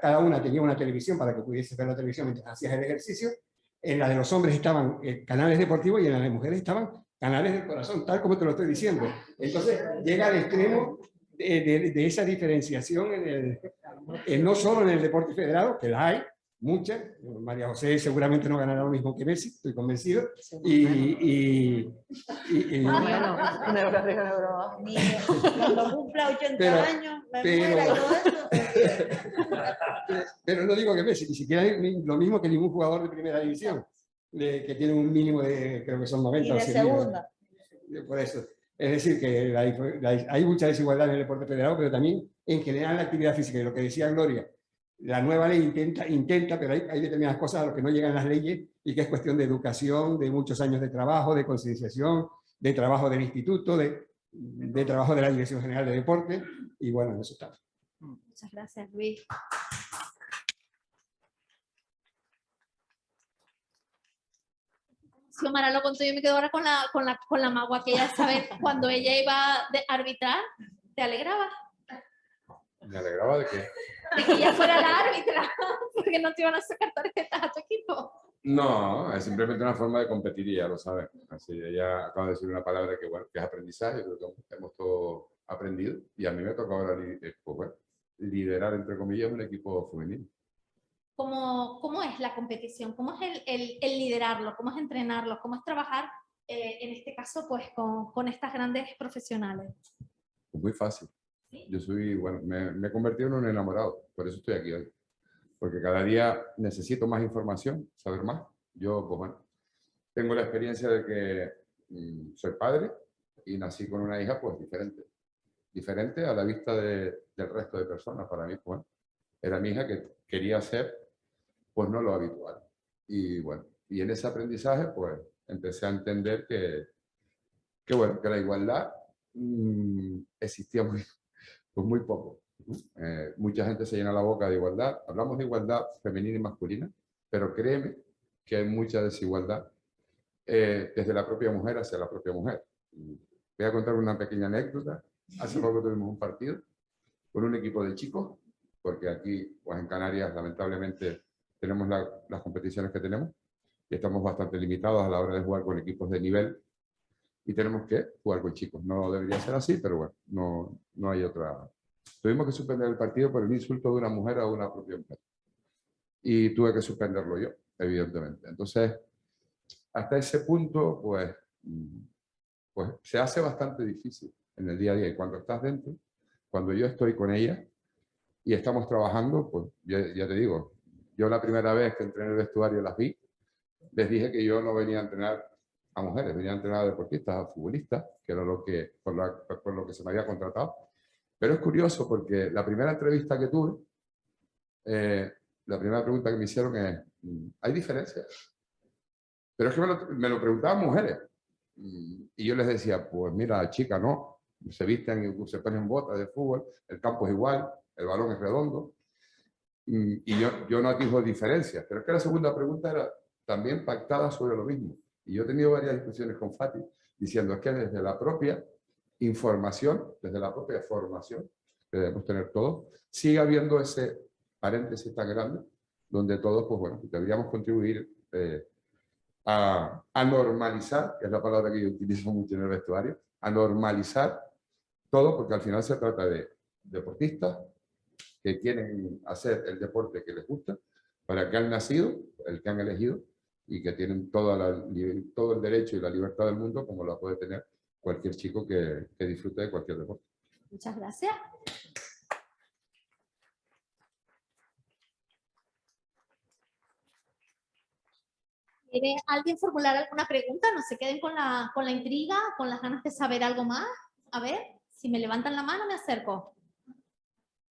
I: cada una tenía una televisión para que pudiese ver la televisión mientras hacías el ejercicio. En la de los hombres estaban canales deportivos y en la de mujeres estaban canales del corazón, tal como te lo estoy diciendo. Entonces llega al extremo de esa diferenciación no solo en el deporte federado, que la hay, muchas. María José seguramente no ganará lo mismo que Messi, estoy convencido.
F: Bueno, un euro arriba, un euro abajo. Cuando cumpla 80 años, me muera y todo eso.
I: Pero no digo que Messi, ni siquiera lo mismo que ningún jugador de primera división, que tiene un mínimo de, creo que son 90
F: y
I: o
F: de
I: 100
F: segunda.
I: Por eso. Es decir, que hay mucha desigualdad en el deporte federado, pero también en general en la actividad física. Y lo que decía Gloria, la nueva ley intenta, pero hay determinadas cosas a las que no llegan las leyes y que es cuestión de educación, de muchos años de trabajo, de concienciación, de trabajo del instituto, de trabajo de la Dirección General de Deporte, y bueno, en eso está.
A: Muchas gracias, Luis. Xiomara lo contó, yo me quedo ahora con la magua que ella sabe cuando ella iba a arbitrar. ¿Te alegraba?
J: ¿Me alegraba de qué?
A: De que ella fuera la árbitra, porque no te iban a sacar tarjetas a tu equipo.
J: No, es simplemente una forma de competir y ya lo sabes. Así, ella acaba de decir una palabra que, bueno, que es aprendizaje, lo que hemos todos aprendido, y a mí me toca ahora pues, bueno, liderar, entre comillas, un equipo femenino.
A: ¿Cómo es la competición? ¿Cómo es el liderarlo? ¿Cómo es entrenarlo? ¿Cómo es trabajar, en este caso, pues, con estas grandes profesionales?
J: Pues muy fácil. ¿Sí? Yo soy, bueno, me he convertido en un enamorado, por eso estoy aquí hoy. Porque cada día necesito más información, saber más. Yo, pues bueno, tengo la experiencia de que soy padre y nací con una hija, pues diferente. Diferente a la vista del resto de personas. Para mí, pues bueno, era mi hija que quería hacer, pues no lo habitual. Y bueno, y en ese aprendizaje, pues empecé a entender que bueno, que la igualdad existía muy poco. Mucha gente se llena la boca de igualdad. Hablamos de igualdad femenina y masculina, pero créeme que hay mucha desigualdad desde la propia mujer hacia la propia mujer. Voy a contar una pequeña anécdota. Hace poco tuvimos un partido con un equipo de chicos, porque aquí, pues en Canarias, lamentablemente, tenemos las competiciones que tenemos y estamos bastante limitados a la hora de jugar con equipos de nivel y tenemos que jugar con chicos. No debería ser así, pero bueno, no hay otra. Tuvimos que suspender el partido por el insulto de una mujer a una propia mujer. Y tuve que suspenderlo yo, evidentemente. Entonces, hasta ese punto, pues se hace bastante difícil en el día a día. Y cuando estás dentro, cuando yo estoy con ella y estamos trabajando, pues ya te digo, yo la primera vez que entré en el vestuario las vi, les dije que yo no venía a entrenar a mujeres, venía a entrenar a deportistas, a futbolistas, que era por lo que se me había contratado. Pero es curioso porque la primera entrevista que tuve, la primera pregunta que me hicieron es, ¿hay diferencias? Pero es que me lo preguntaban mujeres. Y yo les decía, pues mira, chica, no, se visten y se ponen botas de fútbol, el campo es igual, el balón es redondo. Y yo no atijo diferencias. Pero es que la segunda pregunta era también pactada sobre lo mismo. Y yo he tenido varias discusiones con Fati, diciendo que desde la propia información, desde la propia formación, que debemos tener todos, sigue habiendo ese paréntesis tan grande, donde todos, pues bueno, deberíamos contribuir a normalizar, que es la palabra que yo utilizo mucho en el vestuario, a normalizar todo, porque al final se trata de deportistas que quieren hacer el deporte que les gusta, para que han nacido, el que han elegido, y que tienen todo el derecho y la libertad del mundo, como la puede tener cualquier chico que disfrute de cualquier deporte.
A: Muchas gracias. ¿Quiere alguien formular alguna pregunta? No se queden con la intriga, con las ganas de saber algo más. A ver, si me levantan la mano me acerco.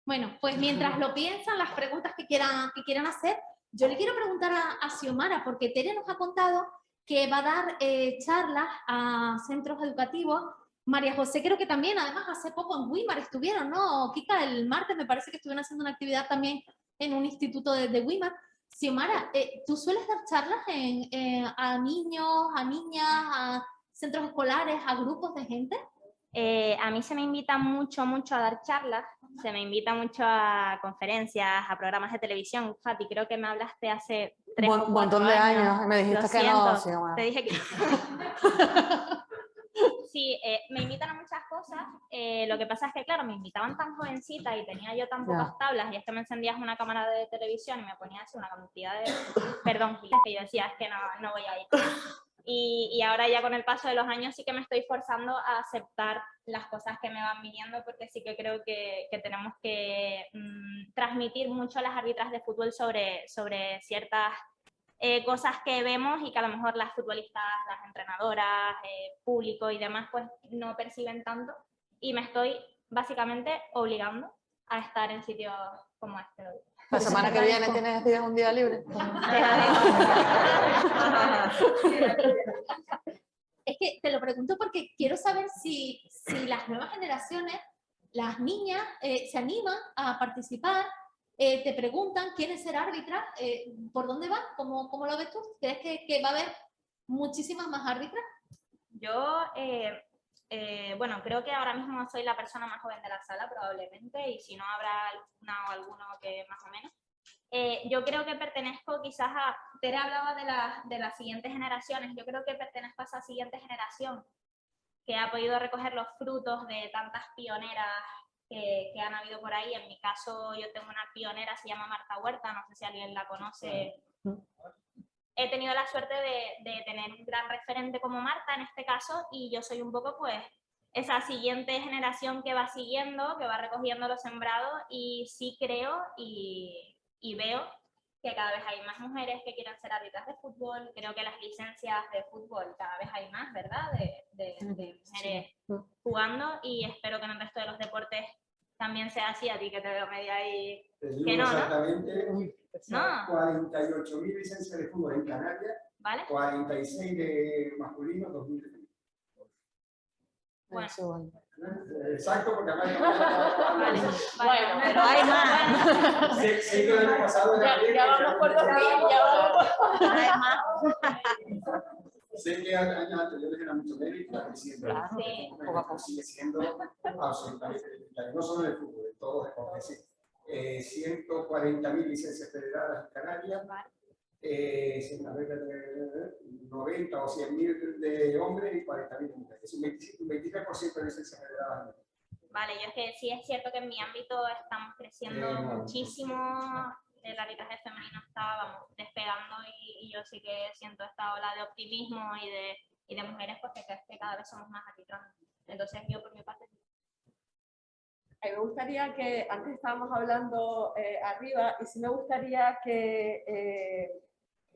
A: Bueno, pues mientras lo piensan, las preguntas que quieran hacer, yo le quiero preguntar a Xiomara, porque Tere nos ha contado que va a dar charlas a centros educativos. María José creo que también, además hace poco en Weimar estuvieron, ¿no? Kika, el martes me parece que estuvieron haciendo una actividad también en un instituto de Weimar. Xiomara, ¿tú sueles dar charlas a niños, a niñas, a centros escolares, a grupos de gente?
E: A mí se me invita mucho a dar charlas, se me invita mucho a conferencias, a programas de televisión. Fati, creo que me hablaste hace 3 o 4
F: montón de años. Me dijiste que no,
E: Xiomara. Te dije que sí, me invitan a muchas cosas. Lo que pasa es que, claro, me invitaban tan jovencita y tenía yo tan pocas tablas, y es que me encendías una cámara de televisión y me ponías una cantidad de... Perdón, que yo decía, es que no voy a ir. Y ahora ya con el paso de los años sí que me estoy forzando a aceptar las cosas que me van viniendo, porque sí que creo que tenemos que transmitir mucho a las árbitras de fútbol sobre ciertas cosas que vemos y que a lo mejor las futbolistas, las entrenadoras, público y demás pues no perciben tanto, y me estoy básicamente obligando a estar en sitios como este hoy.
F: La semana que viene tienes un día libre.
A: Es que te lo pregunto porque quiero saber si las nuevas generaciones, las niñas, se animan a participar, te preguntan quieren ser árbitras, ¿por dónde van? ¿Cómo lo ves tú? ¿Crees que va a haber muchísimas más árbitras?
E: Yo, bueno, creo que ahora mismo soy la persona más joven de la sala probablemente, y si no habrá alguna o alguno que más o menos. Yo creo que pertenezco quizás a... Tere hablaba de las siguientes generaciones. Yo creo que pertenezco a esa siguiente generación que ha podido recoger los frutos de tantas pioneras que han habido por ahí. En mi caso, yo tengo una pionera, se llama Marta Huerta, no sé si alguien la conoce. He tenido la suerte de tener un gran referente como Marta en este caso, y yo soy un poco pues esa siguiente generación que va siguiendo, que va recogiendo lo sembrado, y sí creo y veo que cada vez hay más mujeres que quieren ser árbitras de fútbol. Creo que las licencias de fútbol cada vez hay más, ¿verdad? De mujeres jugando, y espero que en el resto de los deportes también sea así. A ti que te veo media ahí... Que no,
I: exactamente,
E: ¿no?
I: 48.000 licencias de fútbol en Canarias,
E: ¿Vale?
I: 46 de masculino, 2.000 de femenino.
E: Bueno.
I: Exacto, porque además...
E: Vale,
G: Bueno,
E: pero hay más.
I: Sí, que el año pasado
G: Ya vamos por 2.000, ya vamos.
E: Hay más.
I: Sé que años anteriores era mucho menos, pero siempre sigue siendo absolutamente necesario. No solo en el fútbol, en todos los deportes. 140.000 licencias federadas en Canarias, 90 o 100.000 de hombres y 40.000 de mujeres. Es un 23% de licencias federadas.
E: Vale, yo es que sí es cierto que en mi ámbito estamos creciendo muchísimo. El arbitraje femenino está, vamos, despegando, y yo sí que siento esta ola de optimismo y de mujeres, porque crees que cada vez somos más árbitros. Entonces yo por mi parte...
G: Me gustaría que, antes estábamos hablando arriba, y sí me gustaría que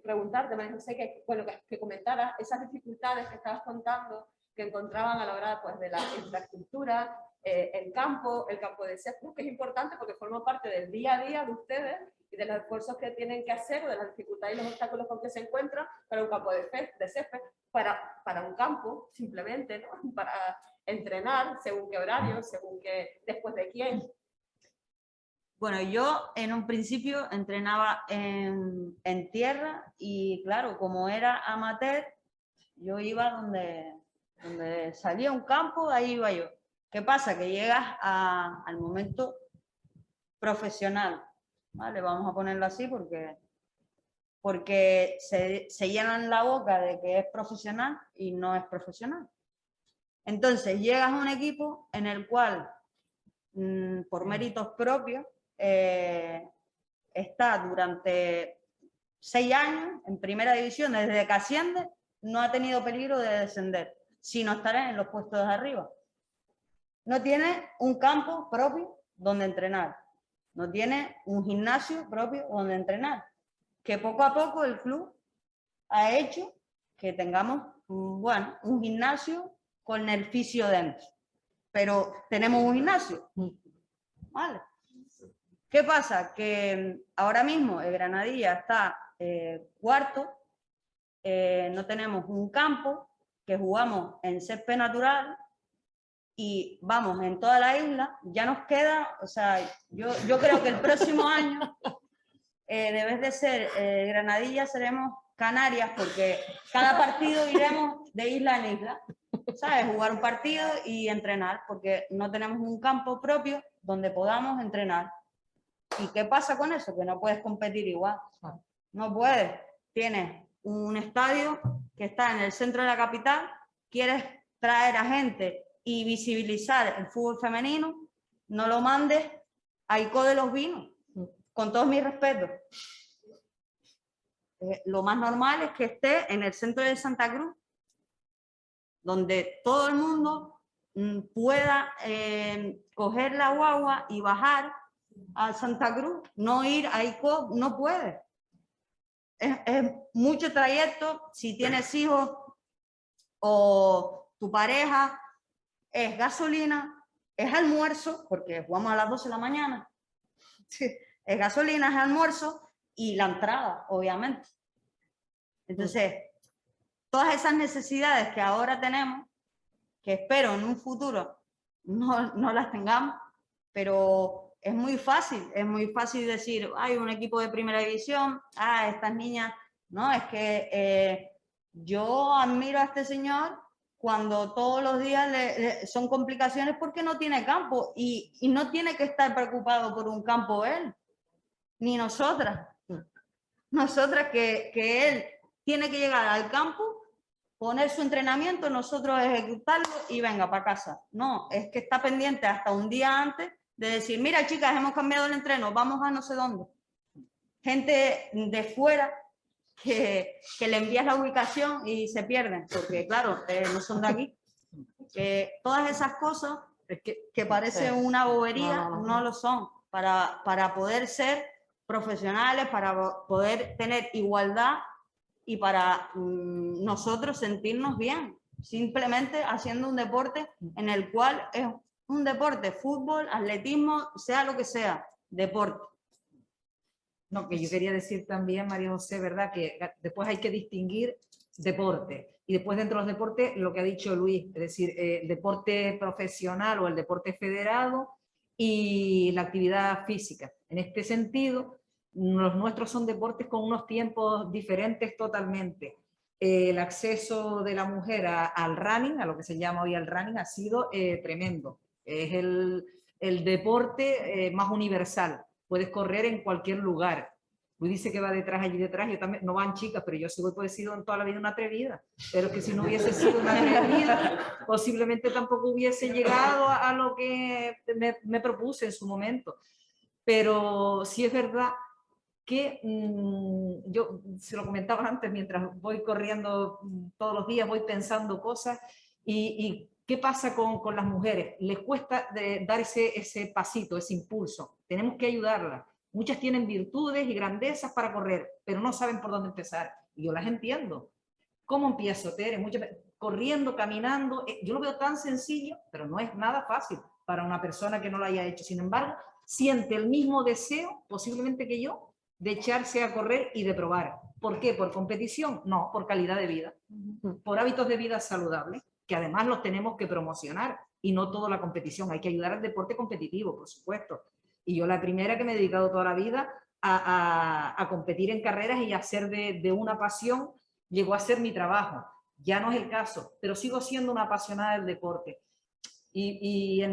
G: preguntarte, María José, que comentara esas dificultades que estabas contando, que encontraban a la hora pues, de la infraestructura, el campo de césped, que es importante porque forma parte del día a día de ustedes y de los esfuerzos que tienen que hacer, o de las dificultades y los obstáculos con que se encuentran para un campo de césped, para un campo, simplemente, ¿no? Para entrenar, según qué horario, según qué, después de quién.
D: Bueno, yo en un principio entrenaba en tierra, y claro, como era amateur, yo iba donde salía un campo, ahí iba yo. ¿Qué pasa? Que llegas al momento profesional, ¿vale? Vamos a ponerlo así porque porque se llenan la boca de que es profesional y no es profesional. Entonces llegas a un equipo en el cual, por méritos propios, está durante 6 años en primera división, desde que asciende, no ha tenido peligro de descender, sino estar en los puestos de arriba. No tiene un campo propio donde entrenar, no tiene un gimnasio propio donde entrenar, que poco a poco el club ha hecho que tengamos, bueno, un gimnasio con el fisio dentro, pero tenemos un gimnasio, ¿vale? ¿Qué pasa? Que ahora mismo el Granadilla está cuarto, no tenemos un campo, que jugamos en césped natural y vamos en toda la isla, ya nos queda, o sea, yo creo que el próximo año debe de ser Granadilla, seremos Canarias, porque cada partido iremos de isla en isla, ¿sabes? Jugar un partido y entrenar, porque no tenemos un campo propio donde podamos entrenar. ¿Y qué pasa con eso? Que no puedes competir igual. No puedes. Tienes un estadio que está en el centro de la capital, quieres traer a gente y visibilizar el fútbol femenino, no lo mandes a Ico de los Vinos, con todos mis respetos. Lo más normal es que esté en el centro de Santa Cruz, donde todo el mundo pueda coger la guagua y bajar a Santa Cruz, no ir a Ico, no puede. Es mucho trayecto, si tienes hijos o tu pareja, es gasolina, es almuerzo, porque jugamos a las 12 de la mañana, es gasolina, es almuerzo y la entrada, obviamente. Entonces, todas esas necesidades que ahora tenemos, que espero en un futuro no las tengamos, pero es muy fácil decir, hay un equipo de primera división, estas niñas, no, es que yo admiro a este señor cuando todos los días son complicaciones porque no tiene campo y no tiene que estar preocupado por un campo él, ni nosotras. Nosotras que él tiene que llegar al campo, poner su entrenamiento, nosotros ejecutarlo y venga para casa. No, es que está pendiente hasta un día antes de decir, mira chicas, hemos cambiado el entreno, vamos a no sé dónde. Gente de fuera que le envías la ubicación y se pierden, porque claro, no son de aquí. Todas esas cosas que parecen una bobería, no lo son. Para poder ser profesionales, para poder tener igualdad y para nosotros sentirnos bien, simplemente haciendo un deporte en el cual es un deporte, fútbol, atletismo, sea lo que sea, deporte.
C: No, que yo quería decir también, María José, ¿verdad? Que después hay que distinguir deporte. Y después dentro de los deportes, lo que ha dicho Luis, es decir, el deporte profesional o el deporte federado y la actividad física. En este sentido, los nuestros son deportes con unos tiempos diferentes totalmente. El acceso de la mujer al running, a lo que se llama hoy el running, ha sido tremendo. Es el deporte más universal. Puedes correr en cualquier lugar. Luis dice que va detrás, allí detrás, yo también, no van chicas, pero yo sí he sido en toda la vida una atrevida. Pero que si no hubiese sido una atrevida, posiblemente tampoco hubiese llegado a lo que me propuse en su momento. Pero sí es verdad que yo se lo comentaba antes, mientras voy corriendo todos los días, voy pensando cosas y ¿qué pasa con las mujeres? Les cuesta dar ese pasito, ese impulso. Tenemos que ayudarlas. Muchas tienen virtudes y grandezas para correr, pero no saben por dónde empezar. Y yo las entiendo. ¿Cómo empiezo, Tere? Corriendo, caminando. Yo lo veo tan sencillo, pero no es nada fácil para una persona que no lo haya hecho. Sin embargo, siente el mismo deseo, posiblemente que yo, de echarse a correr y de probar. ¿Por qué? ¿Por competición? No, por calidad de vida. Por hábitos de vida saludables, que además los tenemos que promocionar y no toda la competición. Hay que ayudar al deporte competitivo, por supuesto. Y yo la primera que me he dedicado toda la vida a competir en carreras y a hacer de una pasión, llegó a ser mi trabajo. Ya no es el caso, pero sigo siendo una apasionada del deporte. Y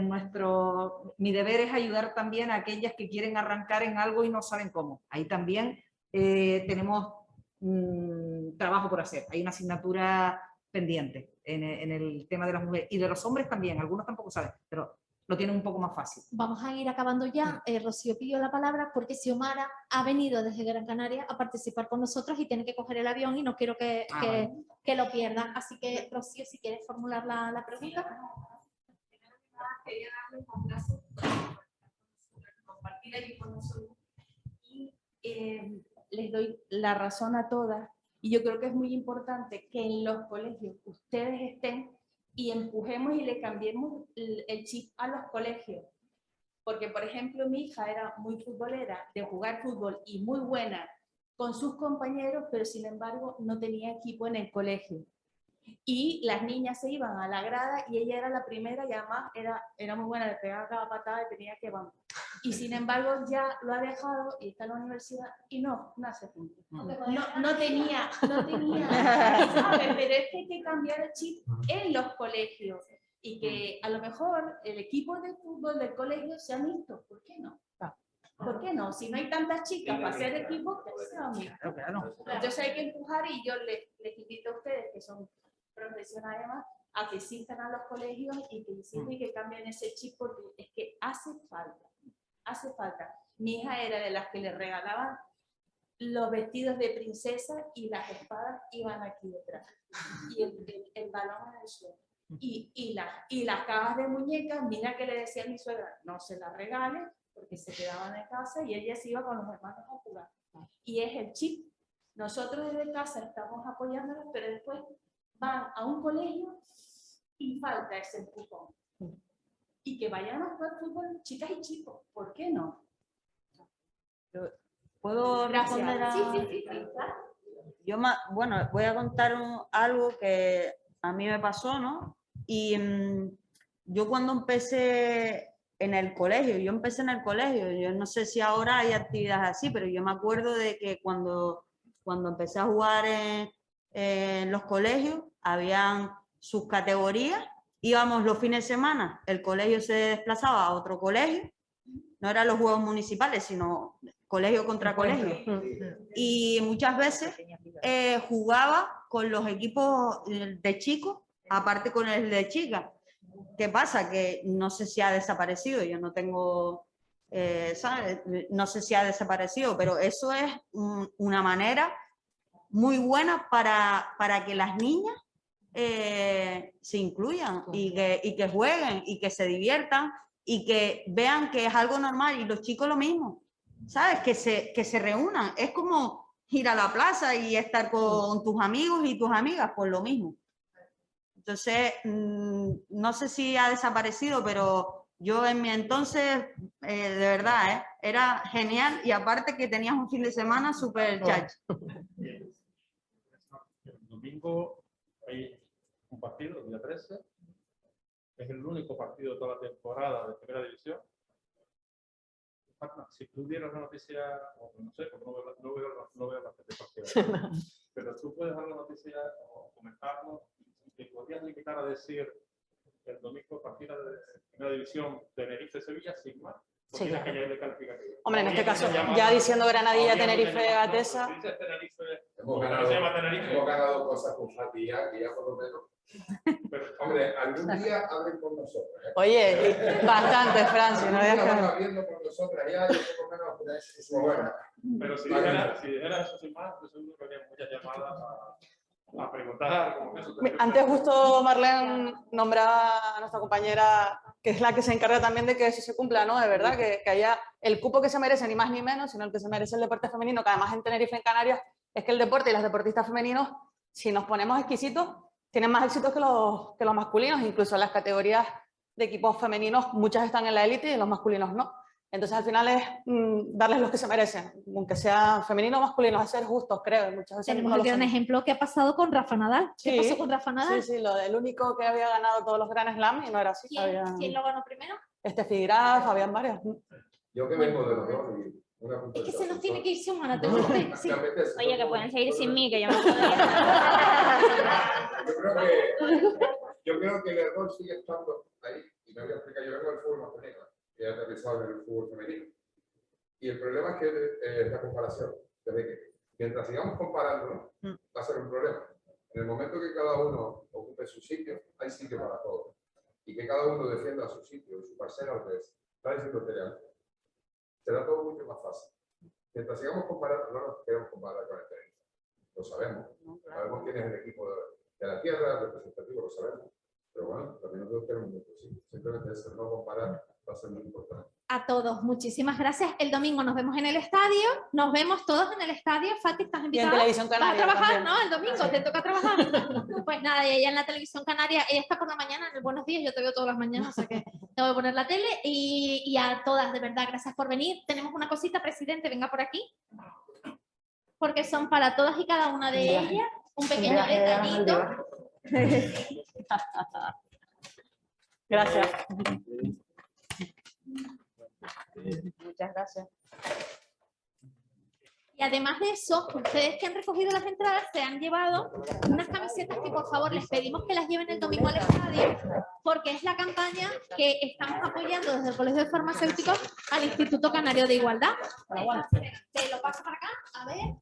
C: mi deber es ayudar también a aquellas que quieren arrancar en algo y no saben cómo. Ahí también tenemos trabajo por hacer, hay una asignatura pendiente en el tema de las mujeres y de los hombres también, algunos tampoco saben, pero lo tienen un poco más fácil.
A: Vamos a ir acabando ya. Rocío pidió la palabra porque Xiomara ha venido desde Gran Canaria a participar con nosotros y tiene que coger el avión y no quiero que lo pierda. Así que, Rocío, si quieres formular la pregunta.
K: Quería darles un abrazo para compartir aquí con nosotros y les doy la razón a todas y yo creo que es muy importante que en los colegios ustedes estén y empujemos y le cambiemos el chip a los colegios, porque por ejemplo mi hija era muy futbolera, de jugar fútbol y muy buena con sus compañeros, pero sin embargo no tenía equipo en el colegio. Y las niñas se iban a la grada y ella era la primera y además era muy buena, le pegaba cada patada y tenía que vamos. Y sin embargo ya lo ha dejado y está en la universidad y no hace punto. No tenía, ¿sabes? Pero es que hay que cambiar el chip en los colegios y que a lo mejor el equipo de fútbol del colegio sea mixto. ¿Por qué no? ¿Por qué no? Si no hay tantas chicas para hacer equipo, que sea mixto. Entonces hay que empujar y yo les invito a ustedes que son profesionales además a que asistan a los colegios y que insisten y que cambien ese chip porque es que hace falta. Mi hija era de las que le regalaban los vestidos de princesa y las espadas iban aquí detrás y el balón en el suelo y las cajas de muñecas, mira que le decía a mi suegra, no se las regale porque se quedaban en casa y ella se iba con los hermanos a jugar y es el chip. Nosotros desde casa estamos apoyándolos, pero después van a un colegio y falta ese empujón. Y que vayan a jugar fútbol chicas y chicos. ¿Por qué no?
D: ¿Puedo responder a...?
A: Sí, claro.
D: Yo, bueno, voy a contar algo que a mí me pasó, ¿no? Y yo cuando empecé en el colegio, yo no sé si ahora hay actividades así, pero yo me acuerdo de que cuando empecé a jugar en los colegios, habían sus categorías, íbamos los fines de semana, el colegio se desplazaba a otro colegio, no eran los juegos municipales, sino colegio contra colegio. Y muchas veces jugaba con los equipos de chicos, aparte con el de chicas. ¿Qué pasa? Que no sé si ha desaparecido, yo no tengo, ¿sabes? No sé si ha desaparecido, pero eso es una manera muy buena para que las niñas se incluyan y que jueguen y que se diviertan y que vean que es algo normal y los chicos lo mismo, ¿sabes? Que se reúnan, es como ir a la plaza y estar con tus amigos y tus amigas, pues lo mismo. Entonces, no sé si ha desaparecido, pero yo en mi entonces, de verdad, era genial y aparte que tenías un fin de semana súper chacho.
B: El domingo hay un partido, el día 13. Es el único partido de toda la temporada de Primera División. Si tú dieras la noticia, no sé, porque no veo la partida, pero tú puedes dar la noticia o comentarlo, y podrías limitar a decir el domingo partida de Primera División Tenerife-Sevilla sin más.
F: Sí,
B: claro.
F: Que
B: ya hay de calificativa.
F: Hombre, en este caso, ya diciendo Granadilla, Tenerife, Gatesa.
J: Hemos ganado cosas con Fati ya por lo menos. Pero, hombre, algún día hablen con nosotros.
F: Oye, bastante, Francia. No
J: hablan viendo con nosotras ya, yo por lo menos, eso bueno.
B: Pero si dijeras eso sin más, yo seguro que habría muchas llamadas a preguntar. Como que eso
F: antes justo Marlene nombraba a nuestra compañera, que es la que se encarga también de que eso se cumpla, ¿no? De verdad, que haya el cupo que se merece, ni más ni menos, sino el que se merece el deporte femenino, que además en Tenerife, en Canarias, es que el deporte y los deportistas femeninos, si nos ponemos exquisitos, tienen más éxitos que los masculinos, incluso en las categorías de equipos femeninos, muchas están en la élite y los masculinos no. Entonces al final es darles lo que se merecen, aunque sea femenino o masculino, es ser justos, creo. Muchas veces
A: tenemos el gran ejemplo que ha pasado con Rafa Nadal. ¿Qué pasó con Rafa Nadal?
F: Sí, el único que había ganado todos los Grand Slam y no era así.
A: ¿Quién lo ganó primero?
F: Steffi Graf, habían varios.
J: Yo que vengo de los dos.
A: Es que se nos tiene que ir Xiomara, te
E: sí. Oye, que pueden seguir sin mí, que yo me
J: yo creo que el error sigue estando ahí. Y me voy a explicar, yo vengo del fútbol masculino y he aterrizado en el fútbol femenino. Y el problema es que la comparación, desde que Mientras sigamos comparándonos, va a ser un problema. En el momento que cada uno ocupe su sitio, hay sitio para todos. Y que cada uno defienda su sitio, su parcela, lo que está diciendo Tere, será todo mucho más fácil. Mientras sigamos comparando, no nos queremos comparar con el tenis. Lo sabemos. Sabemos quién es el equipo de la tierra, el representativo, lo sabemos. Pero bueno, también nosotros tenemos mucho, sí. Simplemente eso, no comparar, va a ser muy importante.
A: A todos, muchísimas gracias. El domingo nos vemos en el estadio, nos vemos todos en el estadio. Fati, ¿estás invitada?
F: Y en Televisión Canaria.
A: ¿Vas a trabajar?
F: También.
A: ¿No? El domingo te toca trabajar. Pues nada, y ella en la Televisión Canaria, ella está por la mañana en el Buenos Días, yo te veo todas las mañanas, o sea que te voy a poner la tele. Y a todas, de verdad, gracias por venir. Tenemos una cosita, presidente, venga por aquí. Porque son para todas y cada una de ellas un pequeño detallito.
F: Gracias. Muchas gracias.
A: Y además de eso, ustedes que han recogido las entradas se han llevado unas camisetas que por favor les pedimos que las lleven el domingo al estadio, porque es la campaña que estamos apoyando desde el Colegio de Farmacéuticos al Instituto Canario de Igualdad. Te lo paso para acá, a ver.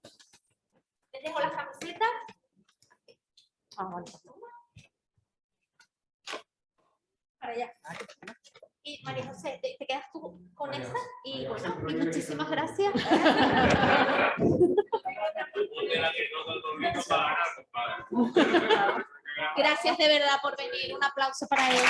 A: Les dejo las camisetas. Para allá. Y María José, te quedas tú con esa y bueno, y muchísimas gracias. Gracias de verdad por venir, un aplauso para ella.